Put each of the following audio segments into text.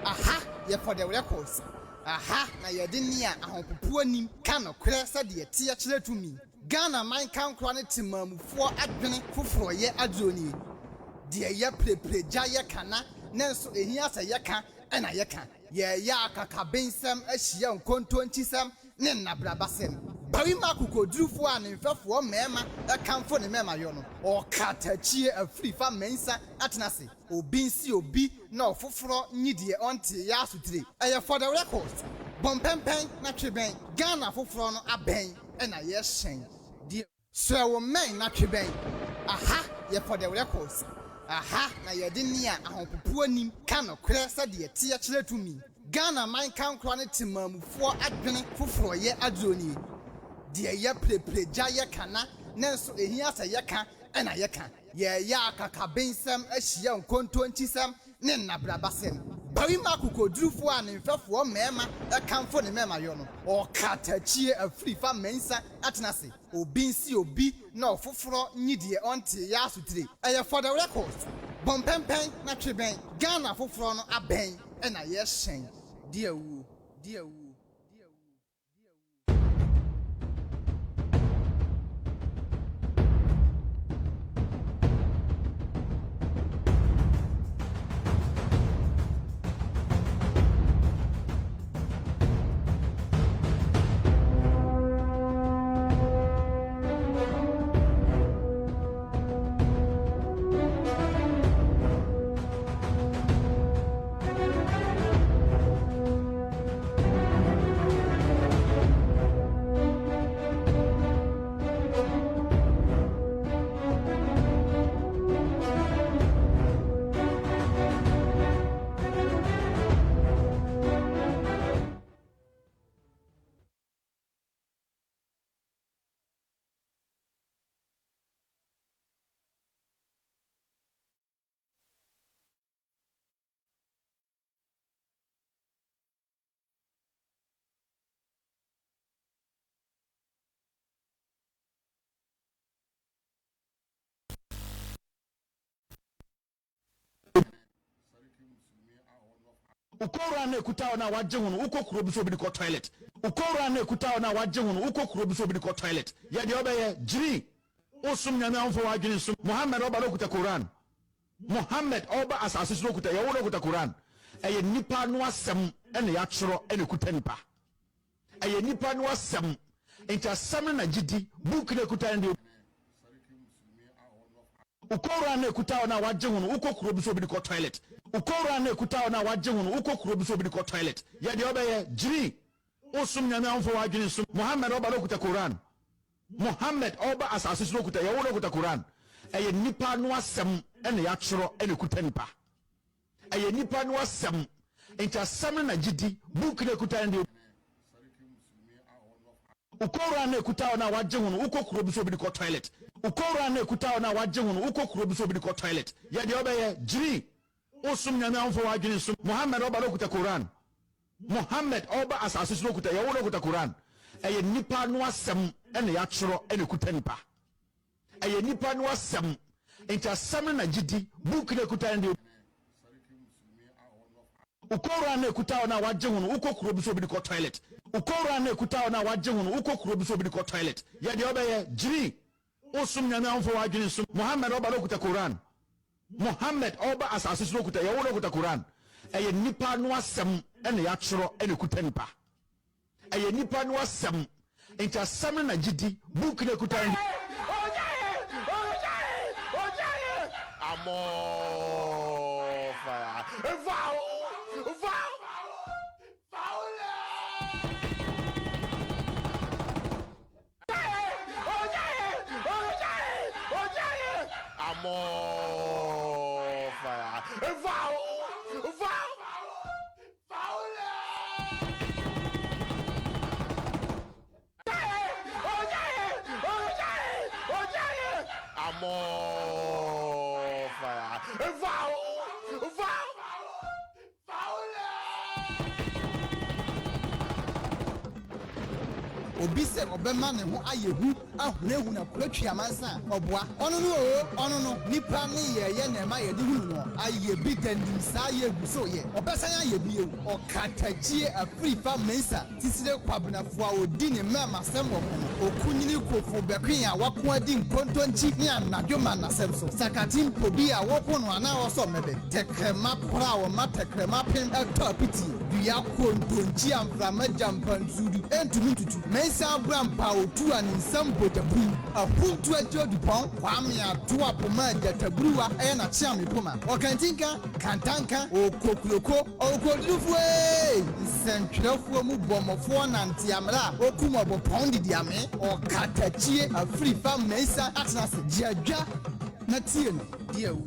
Aha, ye for the records. Aha, na ye dinia ahompopo anim ka no kre se de tie kire tumi. Ghana man kan kro ne timamufo adwene foforo ye adroni. De ye prepreja ye kana nenso ehia se ye ka na ye ka. Ye ya akaka bensem ahia nkonto ntisem ne nabrabasem. Bari makuko drufo anenfefo mema ekamfo ne mema yo no. Okatakyie Afrifa mensa atenase. Obi nsi obi na ofoforo nyidie onte ya asutire. Eye for the records. Bompempen na tweben Ghana foforo no aben na ye hyen. Die so wo men na tweben. Aha, ye for the records. Aha, na ye de nia ahompopo anim ka no kre se de tie kire tumi. Ghana man kan kro ne timamufo adwene foforo ye adroni. De ye prepreja ye kana nanso ehia sɛ yɛka ɛna yɛka yɛyɛ akakabensɛm ahyia nkontonkisɛm ne nnabrabasɛm barima akokodurufo a ne mfɛfoɔ mmarima ɛkamfo ne mmarima yɔ no Okatakyie Afrifa mmensa atena se obi nsi obi na ɔfoforɔ nyi deɛ ɔnte yɛ asotire ɛyɛ for the records bɔmpɛmpɛn na twebɛn Ghana foforɔ no abɛn ɛna yɛhyɛn diawu. Ukora na ekuta na waje hunu uko kuro bi so bi ko toilet ukora na ekuta na waje hunu uko kuro bi so bi ko toilet ya de obeye jiri osum nyame anfo wadwene sum Muhammad oba no kuta Quran Muhammad oba asase so kuta ya wo no kuta Quran eye nipa no asem ene ya tworo ene kuta nipa eye nipa no asem enti asem na gidi book na kuta ndi ukora na ekuta na waje hunu uko kuro bi so bi ko toilet ukora na ekuta na waje hunu uko kuro bi so bi ko toilet ya de obeye jiri osum nyame anfo wadwene sum Muhammad oba no kuta Quran Muhammad oba asase so kuta ya wo no kuta Quran eye nipa no asem ene ya tworo ene kuta nipa eye nipa no asem enti asem na gidi book na kuta ndi ukora na ekuta na waje hunu uko kuro bi so bi ko toilet ukora na ekuta na waje hunu uko kuro bi so bi ko toilet ya de obeye jiri osum nyame anfo wadwene sum Muhammad oba no kuta Quran Muhammad oba asase so kuta ya wo no kuta Quran eye nipa no asem ene ya tworo ene kuta nipa eye nipa no asem enti asem na gidi book na kuta ndi ukora na ekuta na waje hunu uko kuro bi so bi ko toilet ukora na ekuta na waje hunu uko kuro bi so bi ko toilet ya de obeye jiri osum nyame anfo wadwene sum Muhammad oba no kuta Quran Muhammad oba asase so kuta ya wo no kuta Quran eye nipa no asem ene ya tworo ene kuta nipa eye nipa no asem enti asem na gidi book na kuta ndi amo fire obi se obema ne ho ayehu ahonehu na kwatwa amansa oboa ono no nipa ne ye na ma ye de hunu no aye bi dandim sa ye guso ye obesan aye bi ewu Okatakyie Afrifa mensa tisire kwabnafo a odi ne mema sembo okunyini kofo bekwen a wako adi nkontonchi ne anadwoma na semso sakatin pobi a woko no ana wo so mebe tekrema pra wo matekrema pen atopiti duya kontonchi amframa jampanzuri entumi tutu mensa abrampa otu aninsam botabru apuntu ajodu pon kwame ato apoma jatabruwa na chiame poma okantinka kantanka okokuloko okodufue sentwerefo mu bomofo nantiamra okumobo pondi diame Okatakyie Afrifa mensa atnas jiadwa na tie no dia wu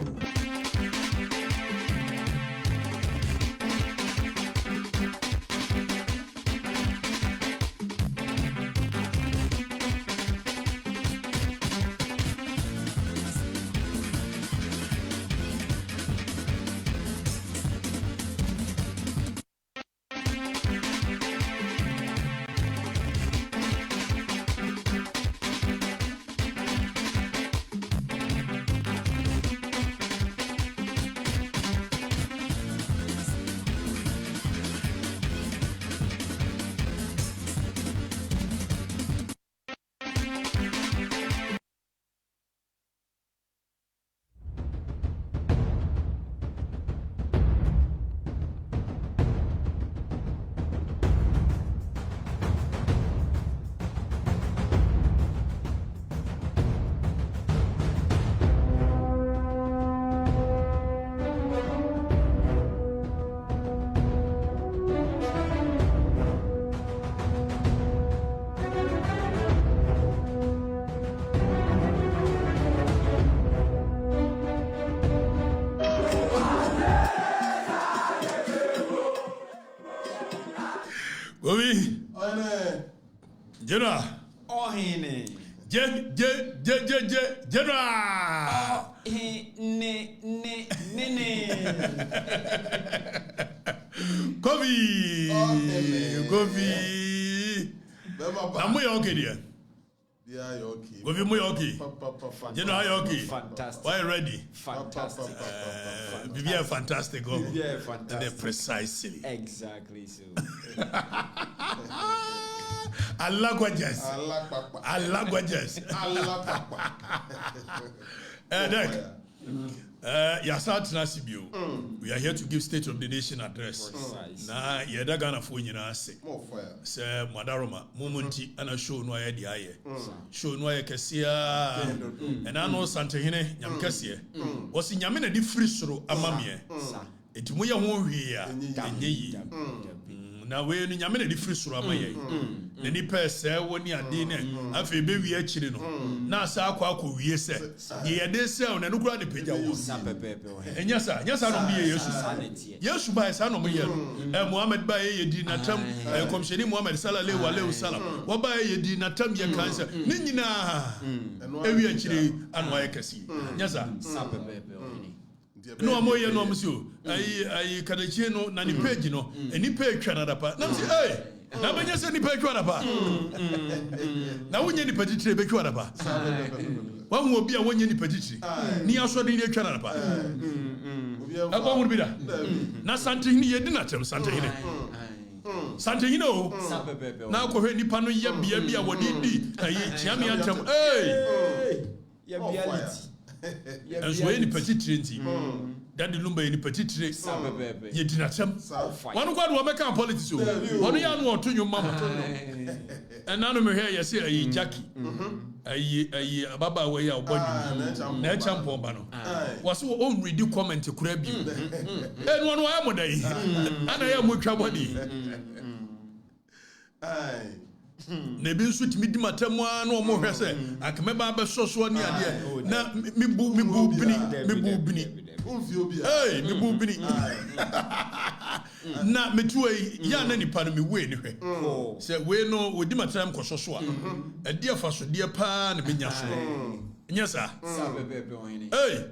Obi. General. Ohene. General. Kofi. Amu ya okay there. Yeah, you're okay. Kofi mu ya okay. General you okay? Fantastic. Why ready? Fantastic. Vivian fantastic. Yeah, fantastic. Precisely. Exactly so. Languages. We are here to give State of the Nation address. Na yeda Ghana fo nyina ase. Se Madaroma Mumunti ana show no aye di aye. Show no aye kesia. And ano Santehene nyam kese. Osi nyame na di free soro amamie. Etimu ye ho hwie a enye yi. Na we no nyame na di free soro amaye. Na ni pese woni ade ne afi be wi akiri no. Na asa akwa wie se. Ye de se na no kura de peja wo. Enyasa no bi Yesu. Yesu ba esa no ye. Muhammad ba ye di natam komsheni Muhammad sallallahu alaihi wasallam. Wa ba ye di natam ye kansa. Ni nyina ewi akiri anu aye kasi. Nyasa no amoye no amsio ai kadachie no na ni page no eni page twa na dapa na say eh na banya se ni page twa dapa na wonye ni page tire be twa dapa wa hu obi a wonye ni page tire ni aso de ni twa na dapa agba hu bi da na sante ni ye di na tem sante hine o na ko hwe nipa no ye bia bia wodi di ai chiame antem eh ya reality. And so any petit trinity, that the lumber any petit trick, ye did not some. One God will make a politics. One young one to your mama. And none of me here, you see a Jackie, a baba way out, net champ bombano. Was so own redo comment to crab you. And one more day, and I am with trouble. Nebi nso timi di matam no mo hwe se akemeba be soso ne ade na me bu bini umfi obi eh me bu bini na metuai ya na nipa no me we ni hwe se we no odi matam ko soso a ade afa so de pa na menya so nyesa eh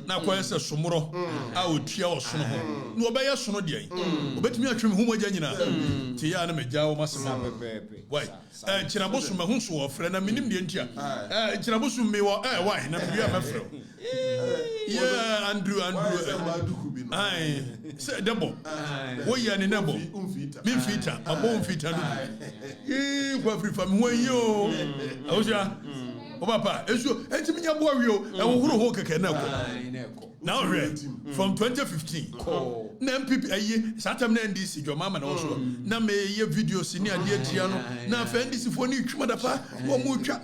na kwa se somro a otua osono ho no obeye sono de obetumi atwem hu mogya nyina ti ya na megya wo masema why chirabosu ma hu so ofre na minim de ntia chirabosu me wo why na bia mafre yeah Andrew ai se debo wo ya ne nebo mi fita abo mfita no kwa Afrifa me wo yo awja o papa esu enti minya bo awio e wo huro ho keke na ko now read from 2015 na MPP aye satam na NDC jo mama na wo so na me ye videos ni ade atia no na fa NDC fo ni twuma da pa wo mu twa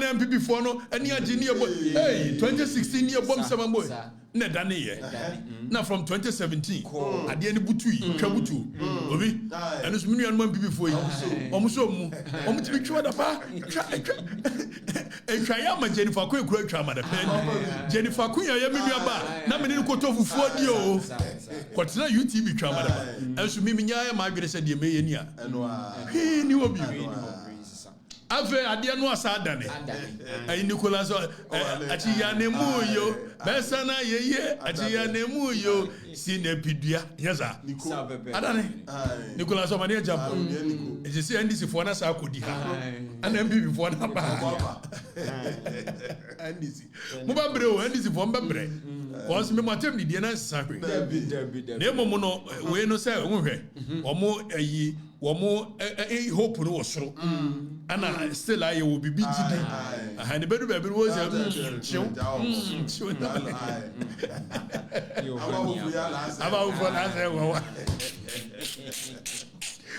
na MPP fo no ani age ni ebo 2016 ni ebo msama boy na dane ye na from 2017 ade ni butu yi twa butu obi eno so minu anu MPP fo yi omuso mu omutimi twuma da pa twa ya ma Jennifer ko ekura twa ma da pen Jennifer kunya ya minu aba na me ni koto fufuo di o kwatena UTB twa ma da pa enso mimi nyaa ma adwere se de me ye ni a ni obi ave ade no asa adane ai Nicholas achi ya nemu yo besana yeye achi ya nemu yo sinepidua yesa adane Nicholas omani ejampo eje se NDC fo na sa akodi ha ana MPP fo na ba NDC mo ba bre o NDC fo mbebre ko se me matem ni die na sa hwe na mo no we no se nhwe omo ayi womo hope no wosoro ana still aye wo bibi gidi aha ne bedu bedu wo se chiu aba wo na se wo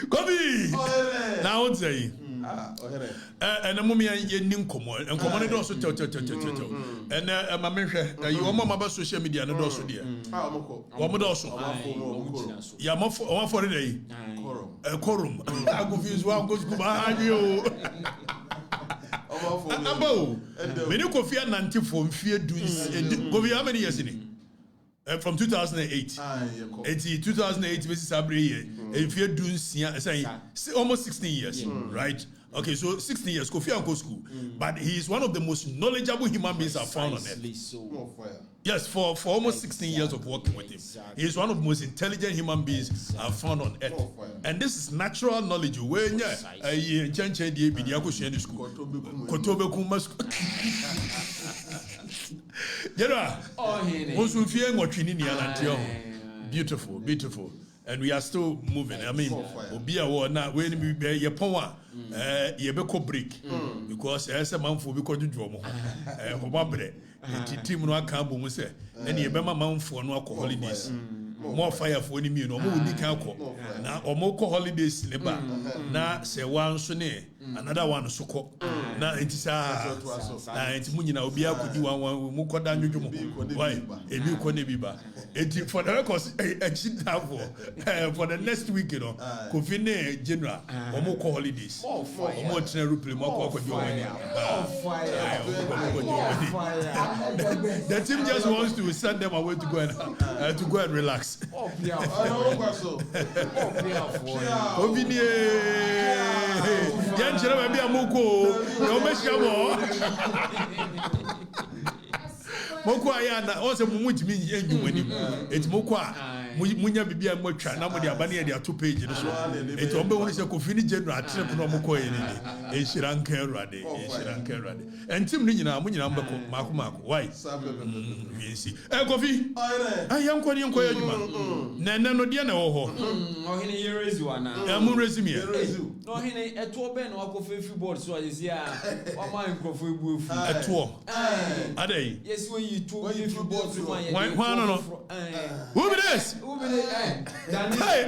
Kobi na o say and a mummy ye nin komo and common also tell and ma menhwe you omo ma ba social media no do so de omo do so ya mo for the day quorum I confuse one go to ba you abo me ni Kofi 94 mfie du go be how many years ni From 2008. 2008 Mrs. Abre, if you're doing saying almost 16 years, right? Okay, so 16 years, Kofi Anko school. But he is one of the most knowledgeable human beings I've found on earth. Yes, for almost 16 years of working with him. He is one of the most intelligent human beings I've found on earth. And this is natural knowledge. When you beautiful, beautiful. And we are still moving. I mean, Obia war now when we be your power, yebeko break because as a man for because you draw more. Hobabre, team no camp we say, and yebema man for no holidays. More fire for any meal, no more we can't call. Now, or more holidays, neighbor. Now, say one sonne, another one soko. Now, it is it's Munina Obia could do one Mukodan. Why? A new Konebiba. For the records, for the next week, you know, Kofine General, or more holidays. Or more Ruple, more the team just wants to send them away to go and relax. Moko ayana ose mumutimi enjumani eti moko munya bibia motwa na mo de abane de ato page no so eti ombe woni se Kofi General atrep no moko ye ne ehyiranka erade entim ni nyina mo nyina mbeko mako why yes Kofi ayam ko ni nko adwuma na no de na wo ho ohene yerezu ana mu resume no ohene eto be na wakofa free board so ayisia o ma nkrofo ebuefu eto adai yes when you to free board so why no who be this hey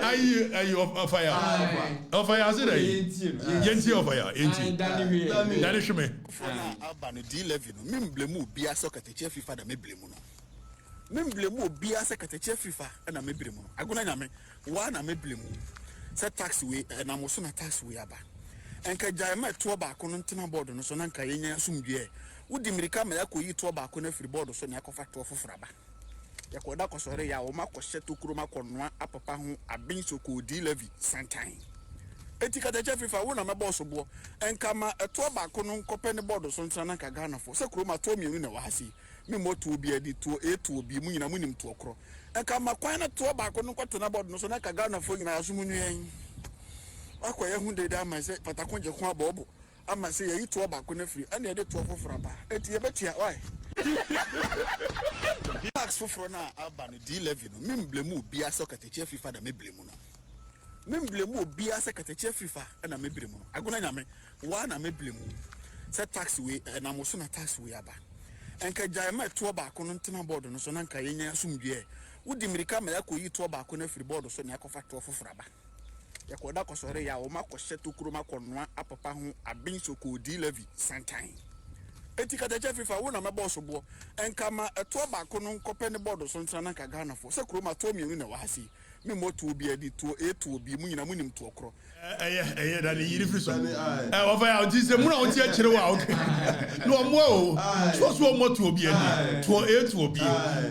are you of fire I said yenti of fire yenti Danny Shime abano D11 no memblemu bia Okatakyie Afrifa da meblemu no memblemu bia Okatakyie Afrifa na meblemu no agona nyame wa na meblemu se tax we na mo so na tax we aba enka jaima to ba ko no ntena board no so na nka yenya asumdue wudi mirika ma yakoyi to ba ko na free board so na yakofa to fofraba yakoda ko sore ya o makɔhyɛ tokuro makɔnoa apapa ho abinso ko D11 santan eti Okatakyie Afrifa wo na meboss bo enka ma eto ba ko no nkɔpɛ ne board so ntena nka Ghana fo se kuro ma to mienu na wahasi me moto obi adi to eto obi mu nyina munim to okro enka ma kwan na to ba ko no nkɔto na board no so na nka Ghana fo nyina asum nuen akɔyɛ hu de da ma se patakonje ho abobo ama se yayi to ba ko na firi ana de to fofraba eti ye betia why tax for na abano D11 no memblemu bia Okatakyie Afrifa da meblemu no memblemu bia Okatakyie Afrifa na meblemu no agona nyame wa na meblemu se tax we na mo so na tax we aba enka jaima to ba ko no ntena board no so na nka yenya asumdue wudi mirika ma yakoyi to ba ko na free board so na yakofa to fofraba yakoda ko sore ya o makɔhyɛ tokuro makɔnoa apapa ho abinso ko D11 santan eti Okatakyie Afrifa wo na meboss bo enka ma eto ba ko no nkɔpɛ ne board so ntena nka Ghana fo se kuro ma to mienu na wahasi me moto obi adi to eto obi mu nyina munim to okro da ni yiri friso o fa ya ti se mu na o ti a kire wa okay no mo o so moto obi adi to eto obi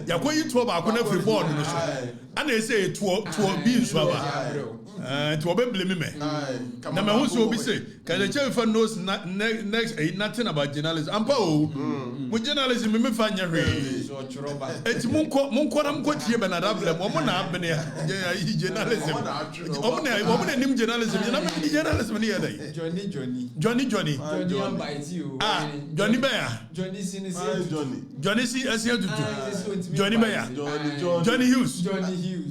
yakoyi to ba ko na free board no so ana ese to obi nso aba to obemble me na me hu so obi say Okatakyie Afrifa knows next nothing about journalism ampa o mo journalism me fa nya hwe eti munko na mko tie be na dablem o mo na abene ya journalism o mo na nim journalism na me journalism ni ya dai Johnny bite you Johnny Bear Johnny si asiatutu Johnny Bear Johnny Hughes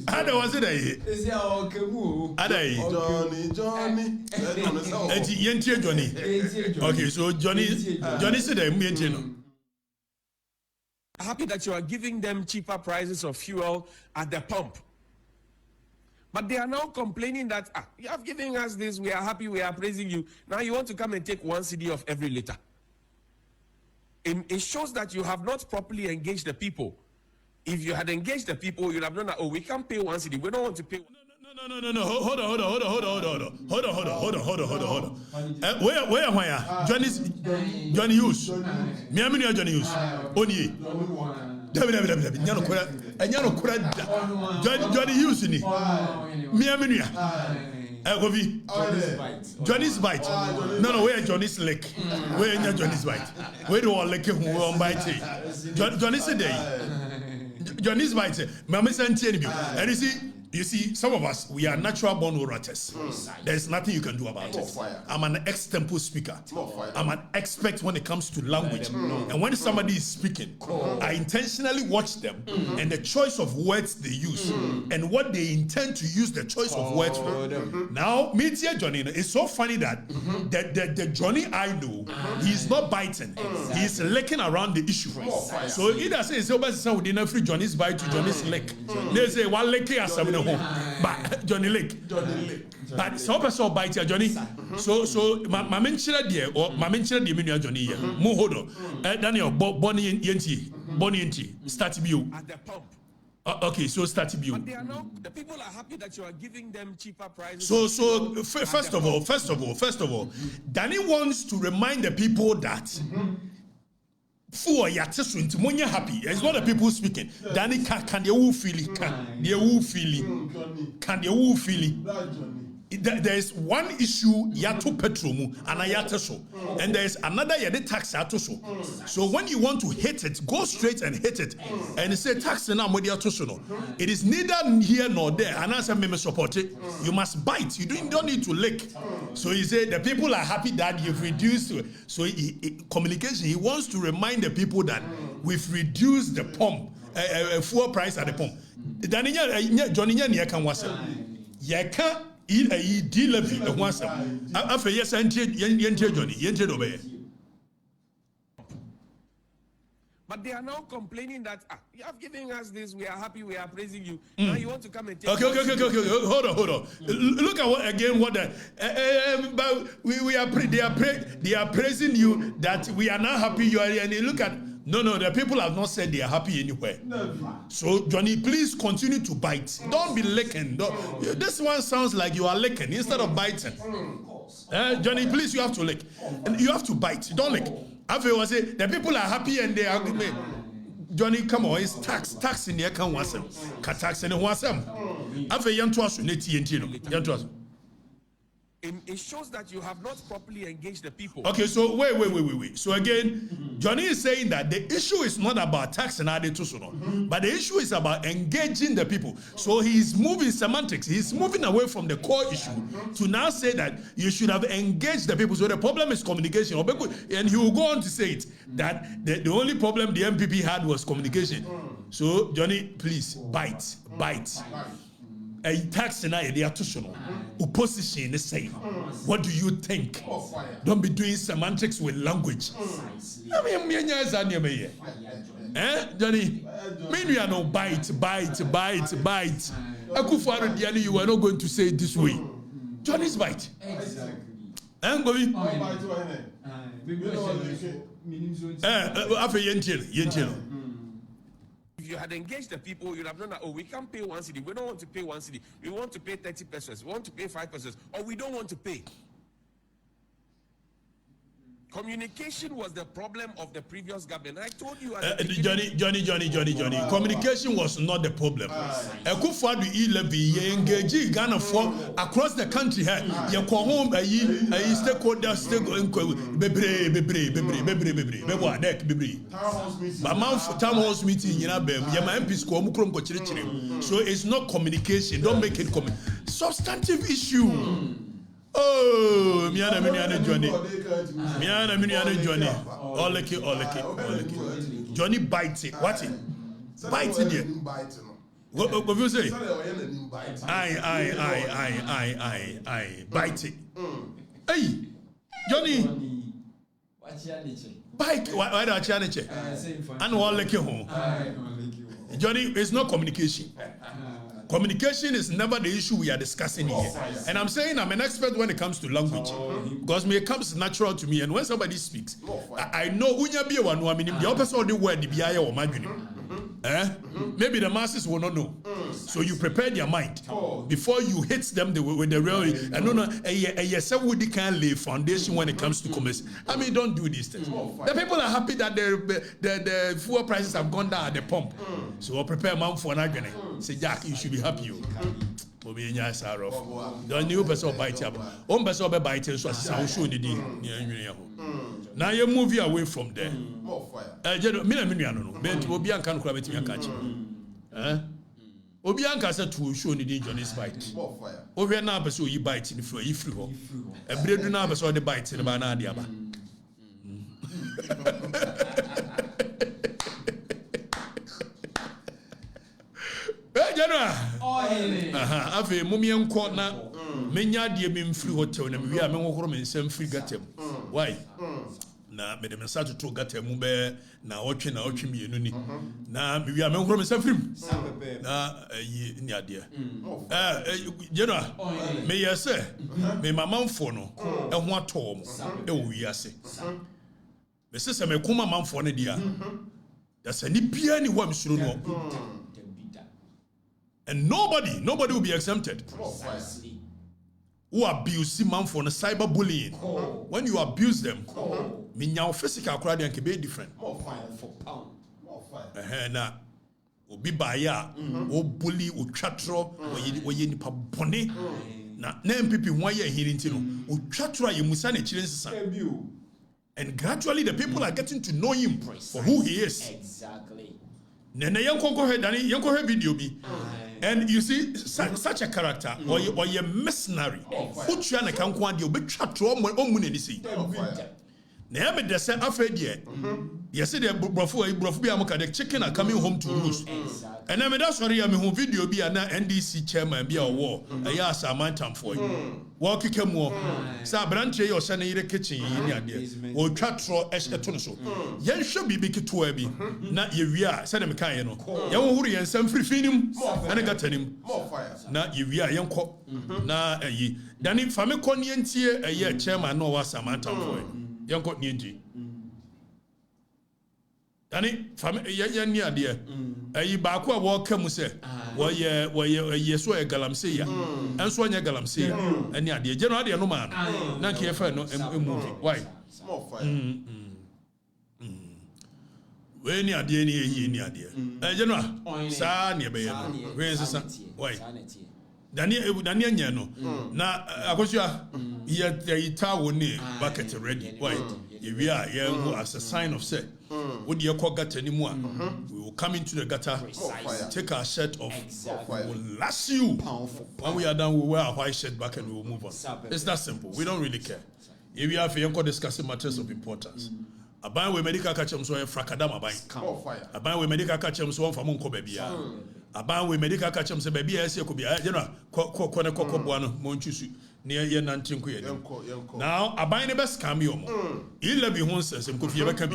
ada was it ai esi a okemu adai Johnny eti yentie Johnny okay so Johnny said that yentie no happy that you are giving them cheaper prices of fuel at the pump. But they are now complaining that you have given us this, we are happy, we are praising you. Now you want to come and take 1 cedi of every liter. It shows that you have not properly engaged the people. If you had engaged the people, you'd have known that, we can't pay 1 cedi. We don't want to pay. No. Hold on. Where am I? Johnny Hughes. Miami Johnny Hughes. Oni. Johnny Hughes ni. Miami. Johnny's bite. No, where Johnny's lick? Where is Johnny's bite? Where do all lick who won't bite? Johnny's a day. Johnny's bite. Mamma sent and you see, some of us, we are natural born orators. There's nothing you can do about it. I'm an extempo speaker. I'm an expert when it comes to language. And when somebody is speaking, I intentionally watch them and the choice of words they use and what they intend to use the choice of words for. Now, meet here, Johnny. It's so funny that the Johnny I know, he's not biting. He's licking around the issue. So either say, free Johnny's bite to Johnny's lick. They say, one lick but Johnny Lake. But so person bite ya Johnny. So my mention there or my mention the menu Johnny here. Mo hold Daniel Bonnie Yenti start you at the pump. Okay, so start you. But they are now, the people are happy that you are giving them cheaper prices. So first of all, Danny wants to remind the people that for your testimony, when you're happy, it's not the people speaking. Danny can they all feel it? Can they all feel it? There is one issue yato Petroleum and ayata so, and there is another yade tax yato so. So when you want to hit it, go straight and hit it, and say tax na modiato so no. It is neither here nor there. And as I may support it, you must bite. You don't need to lick. So he said the people are happy that you've reduced. So communication. He wants to remind the people that we've reduced the pump, fuel price at the pump. Johnny can was can't. Levy once after yes, Johnny, but they are now complaining that you have given us this, we are happy, we are praising you. Now you want to come and take Okay. Hold on. Look at what but they are praising you that we are not happy you are, and you look at no, the people have not said they are happy anywhere. So, Johnny, please continue to bite. Don't be licking. This one sounds like you are licking instead of biting. Johnny, please, you have to lick. And you have to bite. Don't lick. After I say, the people are happy and they are... Johnny, come on, it's tax in the account. Tax in the WhatsApp. After you to us, it shows that you have not properly engaged the people. Okay, so wait. So again, Johnny is saying that the issue is not about tax and adetusuno, but the issue is about engaging the people. So he's moving semantics. He's moving away from the core issue to now say that you should have engaged the people. So the problem is communication. And he will go on to say it, that the only problem the MPP had was communication. So Johnny, please, bite. A tax and adetusuno. Opposition is saying, what do you think? Don't be doing semantics with language. Johnny, maybe I know bite. Akufo-Addo Diani, you are not going to say it this way. Johnny's bite. If you had engaged the people, you'd have known that, we can't pay 1 cedi. We don't want to pay 1 cedi. We want to pay 30 pesos. We want to pay 5 pesos. Or we don't want to pay. Communication was the problem of the previous government. I told you. Johnny. Communication was not the problem. Akufo-Addo Levy engage Ghana for across the country. You call home stakeholders town hall meeting. So it's not communication. Don't make it substantive issue. Oh, Miana Johnny. Oleke. Johnny bites it. What it? Bites it there. What you say? I bite it. Hey, Johnny. Bite. Why don't you change? And Oleke home. Johnny, it's not communication. Communication is never the issue we are discussing here. And I'm saying I'm an expert when it comes to language. Because it comes natural to me. And when somebody speaks, I know unya be one the opposite of the word the biya or maguni. maybe the masses will not know. So you prepare their mind before you hit them with the real. And no, yes, we can lay foundation when it comes to commerce. I mean, don't do these things. The people are happy that the fuel prices have gone down at the pump. So I'll prepare man for an argument. Say, Jack, you should be happy. Don't you person bite up? One person be biting, so I show the deal. Now you move away from there. More fire. No. But Obian can't grab it in your catch. Obianka said to show the danger on his bite. More fire. Over now, but so you bite in the floor, you flew. A bread now, but so the bites in the banana. Hey, General. Ave mummy and court now. Menya dear me free hotel, and we are no home in some free gatem. Why? Na me dem start to get mu be na otwe me enu ni na me wi am nkro me safrim na yi ni ade general me yese me mamanfo no e ho ato mo e wo wi ase me sese me kuma manfo no dia da se ni bia ni wa msuro no and nobody will be exempted. Who abuse manfo no cyberbullying. When you abuse them, your physical crowd can be different. More fire. Na obi baya, o bully, o chatro, o ye nipa bone. Na MPP 1 year hearing tino, o chatro ye musane chilensa. And gradually the people are getting to know him for who he is. Exactly. Nene yanko video bi. And you see, such a character, or a mercenary, put you on a canquan, you'll be chat to all money. Never the same affair yet. Yesterday, the chicken are coming home to roost. And I mean, that's what I mean, video be an NDC chairman be a war. I ask a man time for you. Walk you more. Sabranche or Sunny in the kitchen, or chat for Eshkatonoso. Yen should be big to Abby. Not you are, send him Kayano. Yahuri and some free film, and I got him. More fire. Not you are young cop. Na a ye. Then if I'm a conyentia, a year chairman, no was a man time for you. Young cop Ninji. Danny, family, near dear. A bakwa welcome, say, why ye so a galamsia, and so a galamsia, and yeah, dear general, no man, not here for no movie. Why? More fire. When you are dear, near dear. General, son, your baby, where's the son? Why? Daniel, no. Now, I was yet the tower near bucket ready. Why? If we are here as a sign of say, would you call gutter anymore? We will come into the gutter, take our shirt off, we'll lash you. When we are done, we wear our white shirt back and we will move on. It's that simple. We don't really care. If we have a discussing matters of importance. A band with medical catchum so a fracadama bank. A band with medical catchum so one for Monco baby. A band with medical catchum say baby, as you could be a general, Cocobuano, Monchusu. Near your nantinque. Now, I buy the best cameo. Il love you once as could ever come.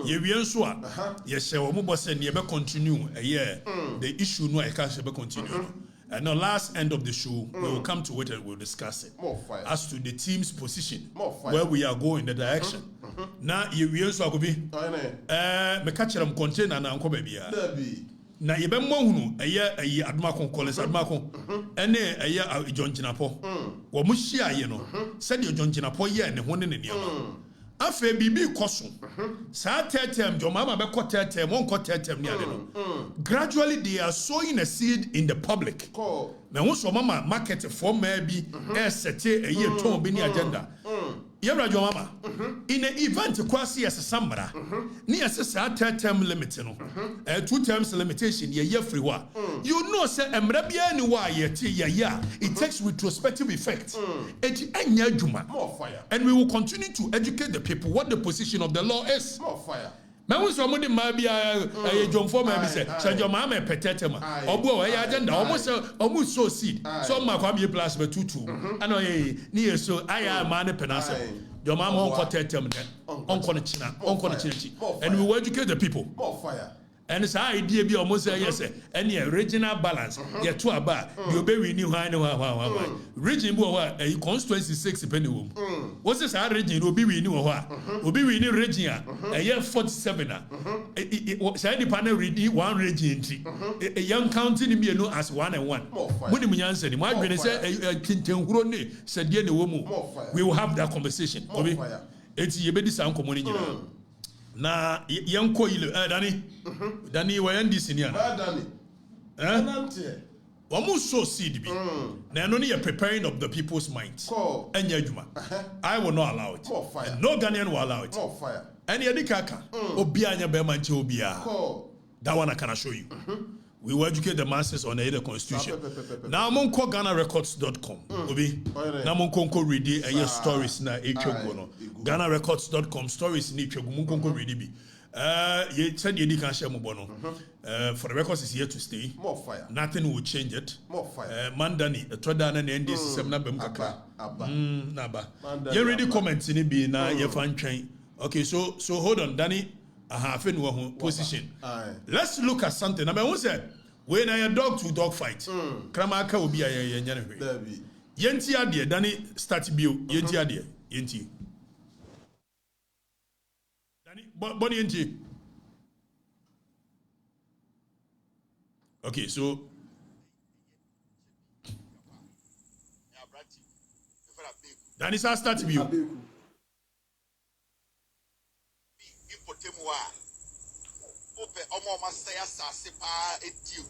Ye bien swap. Yes, sir, Mobos and never continue a year. The issue no I can't ever continue. And the last end of the show, we will come to it and we'll discuss it. As to the team's position, where we are going, the direction. Now, you will so be. Me catch them contain and uncle baby. Na yebe mohunu eye admakon college admakon ene eye John Jinapo wo mu hia ye no said John Jinapo ye ne ho ne niam afa bibi koso sa tetem jo mama be ko tetem won ko tetem ni ade no gradually they are sowing a seed in the public na wo so mama market for ma bi e sete eye ton bi ni agenda Yabra mama in an event kwasi as samra ni as a term limit no 2 terms limitation ye free wa you know say emra bia ni wa ye ti ya it takes retrospective effect eti anya adwuma more fire and we will continue to educate the people what the position of the law is more fire. When somebody might be a John Forman said, your mamma petetema, or boy, agenda, almost so seed. So my family plus by 2. I know near so I am man penasa. Your mamma on cotetem, on Conchina, and we will educate the people. More fire. and it's our idea be almost yes any regional balance you to about you be we new high region a constituency 6 penny what's this our region will be we new will be we new region a year 47 say the panel read one region a young county me know as 1 and 1 when you answer my when say kintenkuro ne said ye ne wo mu we will have that conversation obi eti ye be di san komoni nyina na yanko ile Danny wa NDC ni ana Danny Wamu so seed bi na no ne preparing of the people's minds enya adwuma I will not allow it and no Ghanaian will allow it and ye dikaka obi anya be man che obi a that one I can assure you we will educate the masses on the constitution now mon ko ghanarecords.com obi na mon ko read the stories na etwego no ghanarecords.com stories ni etwego mon ko read bi ye said you can share mo bono for the records is here to stay more fire nothing will change it more fire mandani troda na NDC sem na bem kakra na ba you read the comments ni bi na ye fan twen okay so hold on Danny position. Let's look at something. I mean, who said when I a dog to dog fight? Kramaka will be a yenti adie. Danny start bio yenti adie yenti. Danny body yenti. Okay, so. Danny start bio. Ope omo masay asase pa etiu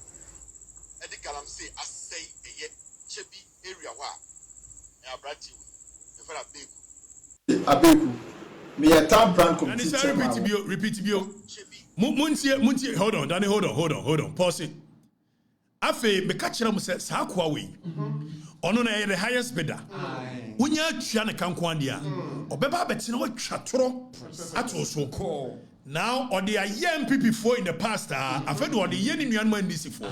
edi galamse asay eye chebi area wa e abrati we fera abeku me a town brand committee repeat bio muntie hold on Danny hold on pause it afi me ka kire mo say sa akwa we ono na the highest bidder unya twa ne kanko ande a obeba beti na watwa toro ato so now or the MPP for in the past I've heard what the yen in Myanmar NDC for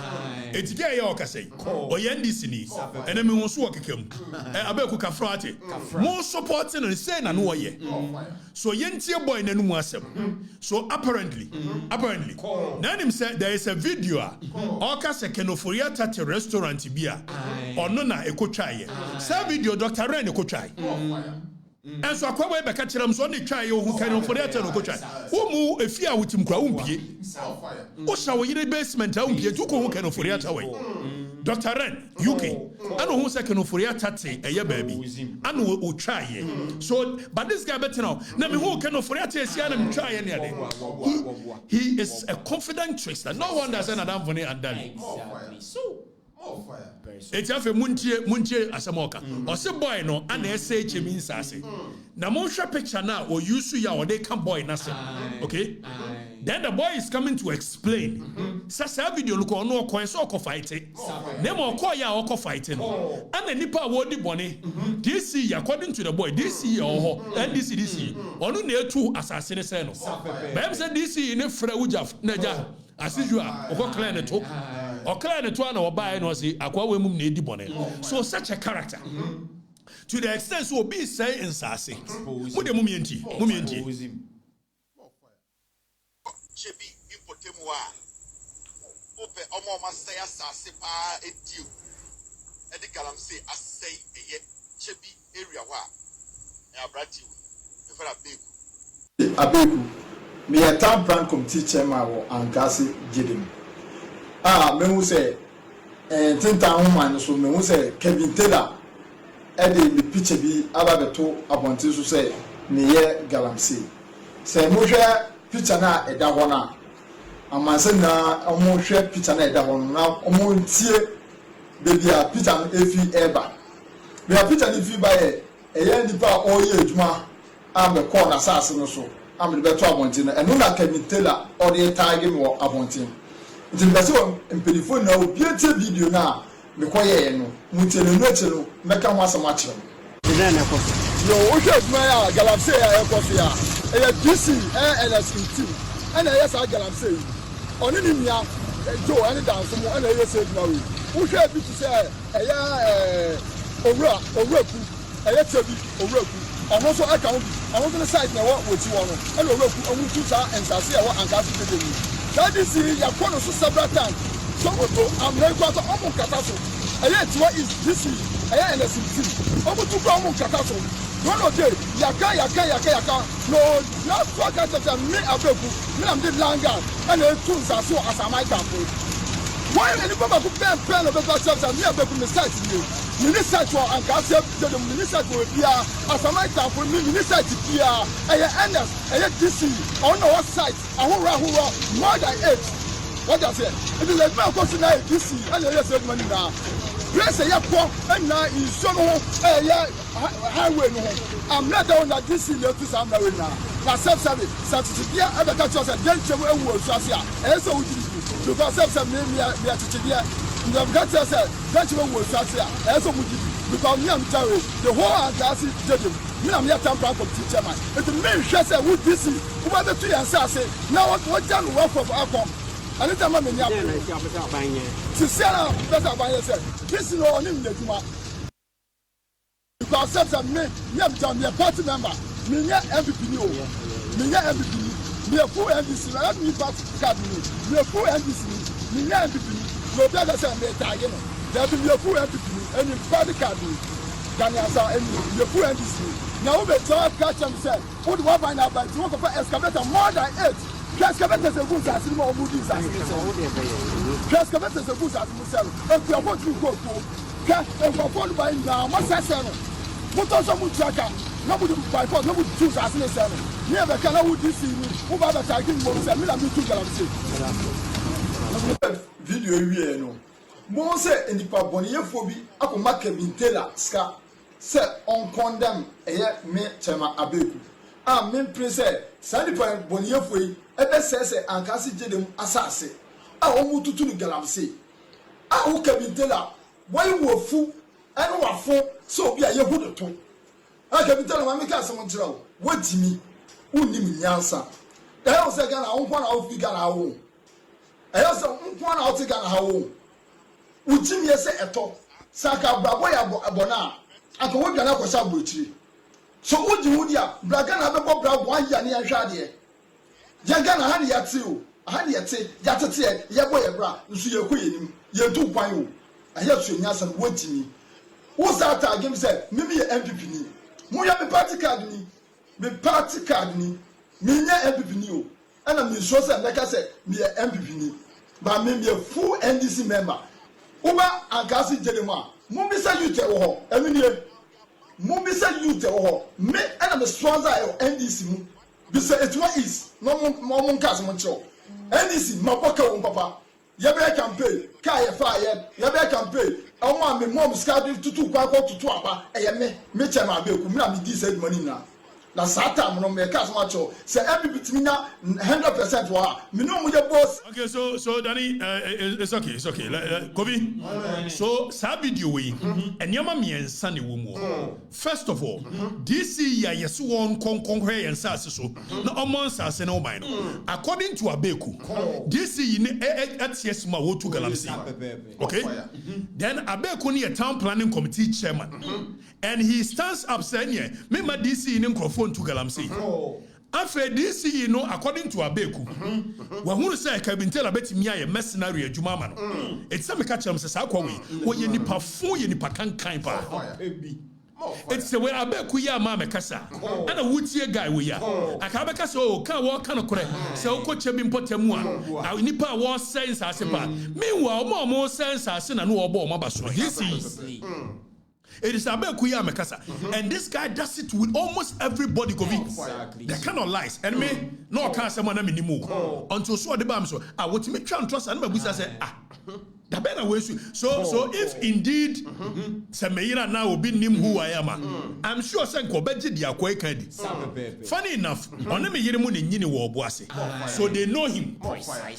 it's gay or say or NDC ni and then we want to work him abeku kafrate more supporting and saying and ye so yentie boy na numu asem so apparently now him said there is a video oka se kenoforia tate restaurant bia ono na ekotwaye say video Dr. Ren ekotwaye and so akwa we be ka kire so ne twaye ohu kan for that no ko twaye wo mu efia wutim kura umpie wo sha wo yire basement a umpie tu ko hu kan for that way Dr. Ren UK ano hu se kan for that tate eye baabi ano o twaye so but this guy better now na me hu kan for that esia na me twaye ne ade he is a confident trickster no wonder say na dan vone andali so it's a muntie asamoka or say boy no and say chemi nsase na mo hwe picture na o use ya o dey can boy na say okay then the boy is coming to explain say video look on no ko so ko fight na mo ko ya o ko fight no and nipa wo di bone DC according to the boy DC ho NDC onu na etu asase ne say no bem say DC ne fra ujaf na ja asijua o ko clear ne to okra ne to na obae no say akwa we mum na edi bone so such a character to the extent so be say insase mu de mum yenti chebi impotemu a ope omo masay asase pa etiu edi galamse asay eye chebi area wa e abrati we fera abeku me a town brand committee chairman wo Angasi Gidim me who say tinta woman so me who say Kevin Taylor e dey me picture bi aba beto abonti so say me ye galamsey say mo hwe picture na eda ho na amanse na omo hwe picture na eda ho na omo ntie baby a picture no efi eba me a picture ni fi ba ye nipa o ye adwuma am be call na sase no so am be beto abonti na eno na Kevin Taylor o dey tag me wo abonti nti mbese wo mpelifon na obiete video na me koye no mutele no chelo meka ho asama chelo ina na ko yo o hwe aduma ya galamsey ya ekofi ya e DC LST ana yes a galamsey oni ni mia jo ani dance mo ana yes aduma we o hwe bi ti say owura ku tebi owura ku ono so aka ho ono so side na wo ti wo no ana owura ku omu tu sa ensase ya wo Angasi Gidim That is your corner several times. So we do America to Omo Kataso. What is this? NDC. Omo to Omo Kataso. No day. Yaka. No, not for that me Abeku. Me am the Langa and the tools are so as a my campo. Why anybody could pen of the selves and me Abeku mistake you? Minister to and Gassia, the minister to be as a my campo, minister to be a DC on our side. I will more than 8. What does it? It is a man person like DC and the rest of money now. Place a poor and now is so highway. I'm not the one that DC left to some now. Now, self-service, certificate, other countries are then to work to us. And so we do because self-service, we are to Chile. The countries are then to work to us. And so we do because me, I'm telling the whole Gassi judgment. Me, I'm here to teacher man. It's the main chance that would DC. Who are the 3 and say, now what done work of outcome? And it's a man in the this is no name because some men, me party member, me MVP, me a full NDC, I have me party card, me a full NDC, me MVP, no better than me Italian. There will be a full MVP and in party card. Ghana and me a full NDC. Now we talk catch and say, what do I find out by to work for excavator more than 8? Excavator is a good as more movies as excavator is a good as myself. If you are going to go and perform by now, what's that? Put on some tracker. Nobody by force, nobody choose as an example. Never can I would see me. Who are attacking most and me to galaxy. Video here no. Mo say in the paboniye phobi akoma Kevin Taylor ska say on condemn me chema Abeku. Me prese sandi paboniye foi ebe say ankasi jedem asase. Omu tutu ni galamse. Wo Kevin Taylor why wo fu eno wafo so obi aye hu to. Kevin Taylor ma make asem nchira wo. Wotimi unim nyansa. Eyo say Ghana won kwa na wo fi Ghana wo. Eyo say nkwa na wo ti Ghana ha wo. Utimi ese eto saka brabo ya abona anka wo dwana kwasa brochiri so udi a braga na bebo brabo anya ne ahwa de ya Ghana ha ne yate o ha ne yate yatete ye bo ye bra nso ye koyenim ye du kwan o aye so nya san wotimi wo sa ta game say mimi ye MPP ni mo ya me party card ni me nya MPP ni o ana me so say make say me ye MPP ni ba me ye full NDC member Uba agasi jelema mubisa youth wo eminie mubisa youth wo me and the sponsor of NDC mu bisa etwa is no mo nkas mo cho NDC mapoka wo papa ye be campaign ka ye fa ye be campaign awon me mom schedule tutu kwa tutu aba me chema Abeku me na me di said money na sata mo no me ka so cho say every bitimi na 100% wa me no mo je boss. Okay, so Danny, it's okay Kobi. So sa video we enyama miensa ne wo mu. First of all, DC ya yeso won konkon yensa aseso na omonsa ase na oman no. According to Abeku, DC ni ats ma wo to galamsi. Okay? Then Abeku ni a town planning committee chairman. And he stands up saying, me ma DC ni microphone to galamsi. After DC, according to Abeku, wahunu say Kevin Taylor betimi aye mercenary adwuma ma no. It's some catch am say akwawe, wo ye nipa fun ye nipa kankan pa. It's the way Abeku ya ma mekasa. Ana wutie guy we ya. Aka bekasa o ka wo ka no kore. Se wo koche bi mpotemu a nipa wo sense ase pa. Meanwhile, mo sense ase na no obo mo ba so. It is Abeku ya mekasa. And this guy does it with almost everybody. Exactly. They cannot lies. And me, no can't say man anymore. Until so the bam so what me try and trust and me say that better way so if indeed Semeira now will be nim who I am, I'm sure Sanko Beji dia kwai kandi. Funny enough, on me yire mu ne nyini wo oboase. So they know him.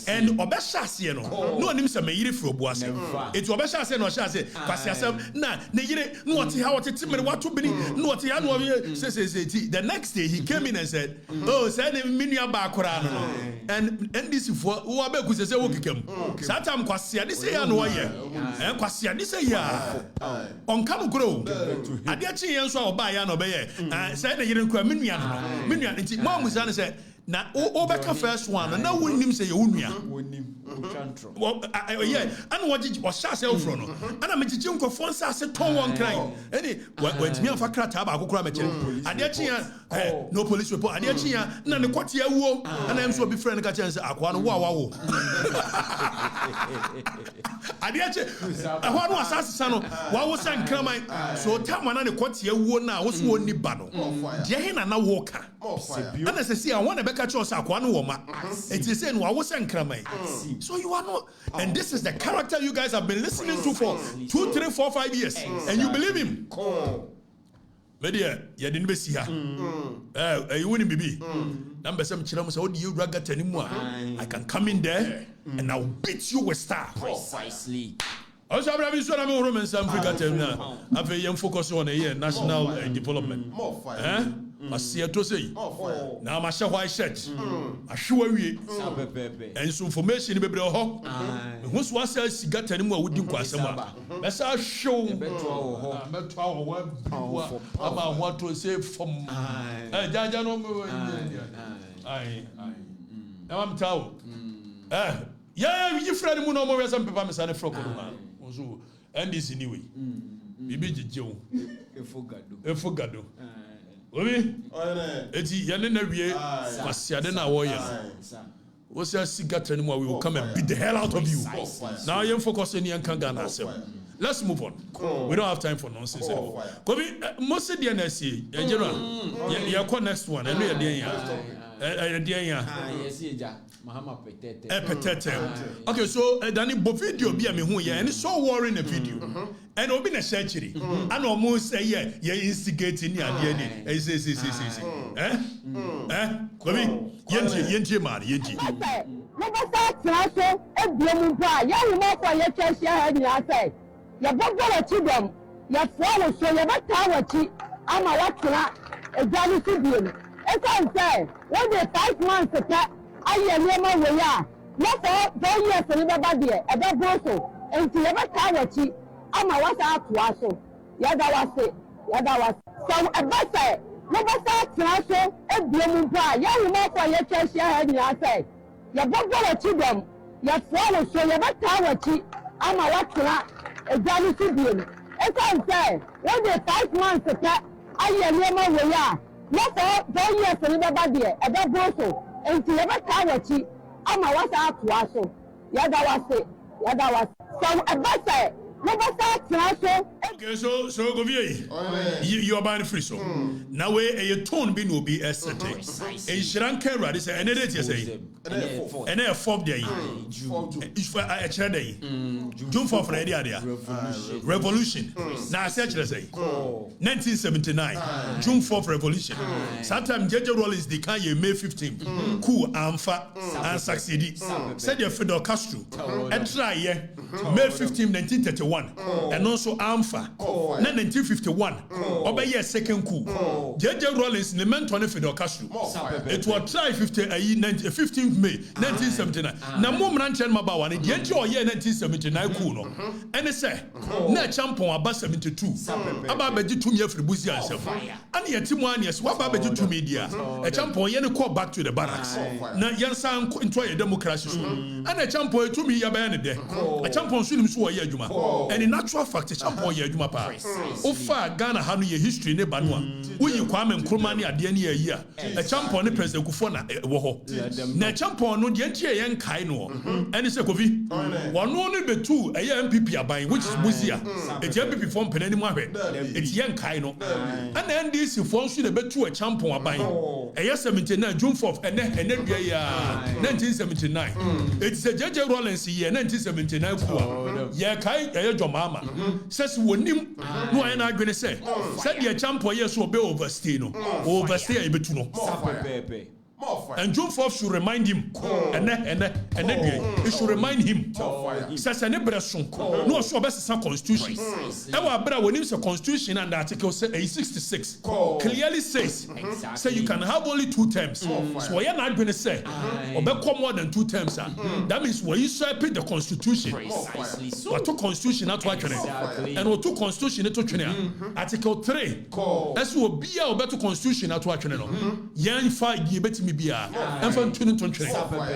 And obesha ase no nim Semeira fro oboase. It obesha ase no ase kwase asem na ne yire no what how what timere watu bini no what ya no say the next day he came in and said, "Oh, say ne minua ba akora no." And NDC for wo Abeku say wo kekam. Satam kwase ade say no ye kwase ade say ya on kam grow ade achi yen so oba ya no be ye say ne yire nkwa minua no minua nti mo musa ne say na obeka first one na wonim say you nua yeah and what did was say from no ana megigye nkofo nsa ase ton one cry any wantimi afa krata ba akokora mekere ade chia no police report ade chia na ne kwate awuo ana em so be friend ka chance akwa no wo ade chia ahwa no asase sa no wo san kraman so tam na ne kwate awuo na wo so woni ba no de he na wo ka ana se see I want to be catch us akwa no wo ma it is say no wo san kraman so you are not, and this is the character you guys have been listening to for 2, 3, 4, 5 years, and you believe him. Media, you didn't see her. You wouldn't be. Number some children say, "Oh, do you drag anymore? I can come in there and I'll beat you with star." Precisely. Also, I'm having some Romans and Africa. I've a young focus on a national development. I see it to say. Now, my white shirt. I sure we and some information in the baby. Who's was else got anymore with you? That's our show. About what to say from now I'm told. Yeah, you friend no more some people say frog so NDC anyway. Bibi Joe. Efogado. Obi? Eti yane na wie kwasiade na wo ye. Wo say sigata no we will come and beat the hell out of you. Now you focus on your Ghana asem. Let's move on. We don't have time for nonsense anymore. Kobi most of the NDC general you call next one and we are there ya. Yes, yeah. Okay, so Danny bo video be me hu and so worrying the video. And obi na searchiri. And almost say yeah, instigating ya dey. Say. Kobi yenti man, yenti. No be say traso e biom ba, ya hu mo kwa ye twahia ha nyina say. Ya bogoro chidom, ya fo so ya bata wachi ama watena ejani tibiem. E kan say, when the 5 months I am never way. Not all years in the body, a bad broso, and to never tell I'm a was out to us. Yada was so a better. Never start traso, a blooming pie. Young more for your chest, your head, and I say, your boggle to them, your follow, so you never tell I'm a watcher, a Johnny Sibian. As I say, when the 5 months I am never way. Not all years in the body, a bad broso. And to never tell I'm a was out to us. Yada was so a better. Never start traso. Okay, so go you are buying free so. Now a tone be no be a certain. A shrank camera is an edit, you say. And a 4th day. If I chair day. June 4th idea. Revolution. Now I said, let's say 1979. June 4th revolution. Sometimes J.J. Rollins declined May 15th. Coup Amfa and succeeded. Said your Fidel Castro. And try May 15th, 1931. And also Amfa. 1951. Obey second coup. J.J. Rollins the mentor Fidel Castro. It was try 15th May 1979. Na mom ranchen mabawa ne de or year 1979 coup no. And say na champion aba 72. Aba beji 2 year free busi ansef. And ye team 1 years wa aba beji 2 media. A champion ye ne call back to the barracks. Na yansan into a democracy so. And a champion 2 media ba ne de. A champion so nim so wo ye adwuma. And in natural fact a champion ye adwuma pa. Ofa Ghana hanu ye history ne ba no a. Uyi Kwame Nkrumah ne ade ne ye a champion ne president Kufuor na wo ho. Na champion no de entie ye nkai no. Ene se Kofi. Wono ne betu eye MPP aban which is Busia. Eti MPP form penani mu ahwe. Eti ye nkai no. Ana NDC form so de betu a champion aban. Eye 79 June 4th ene dua ya 1979. Eti se J.J. Rollins ye 1979 ku. Ye kai eye Jomama. Says wonim no eye na adwene se. Said the champion ye so be overstay no. Overstay e betu no. And June 4th should remind him. And it should remind him. Says an Ebreson. No, so best is a constitution. Our brother, when it's a constitution and Article 66 clearly says, say you can have only 2 terms. So you're not going to say, or become more than 2 terms. That means when you swipe the constitution, what to constitution at what and what to constitution at what Article 3. That's what be our better constitution at what Yan 5 years. tumi bia emfa ntunu ntwentwe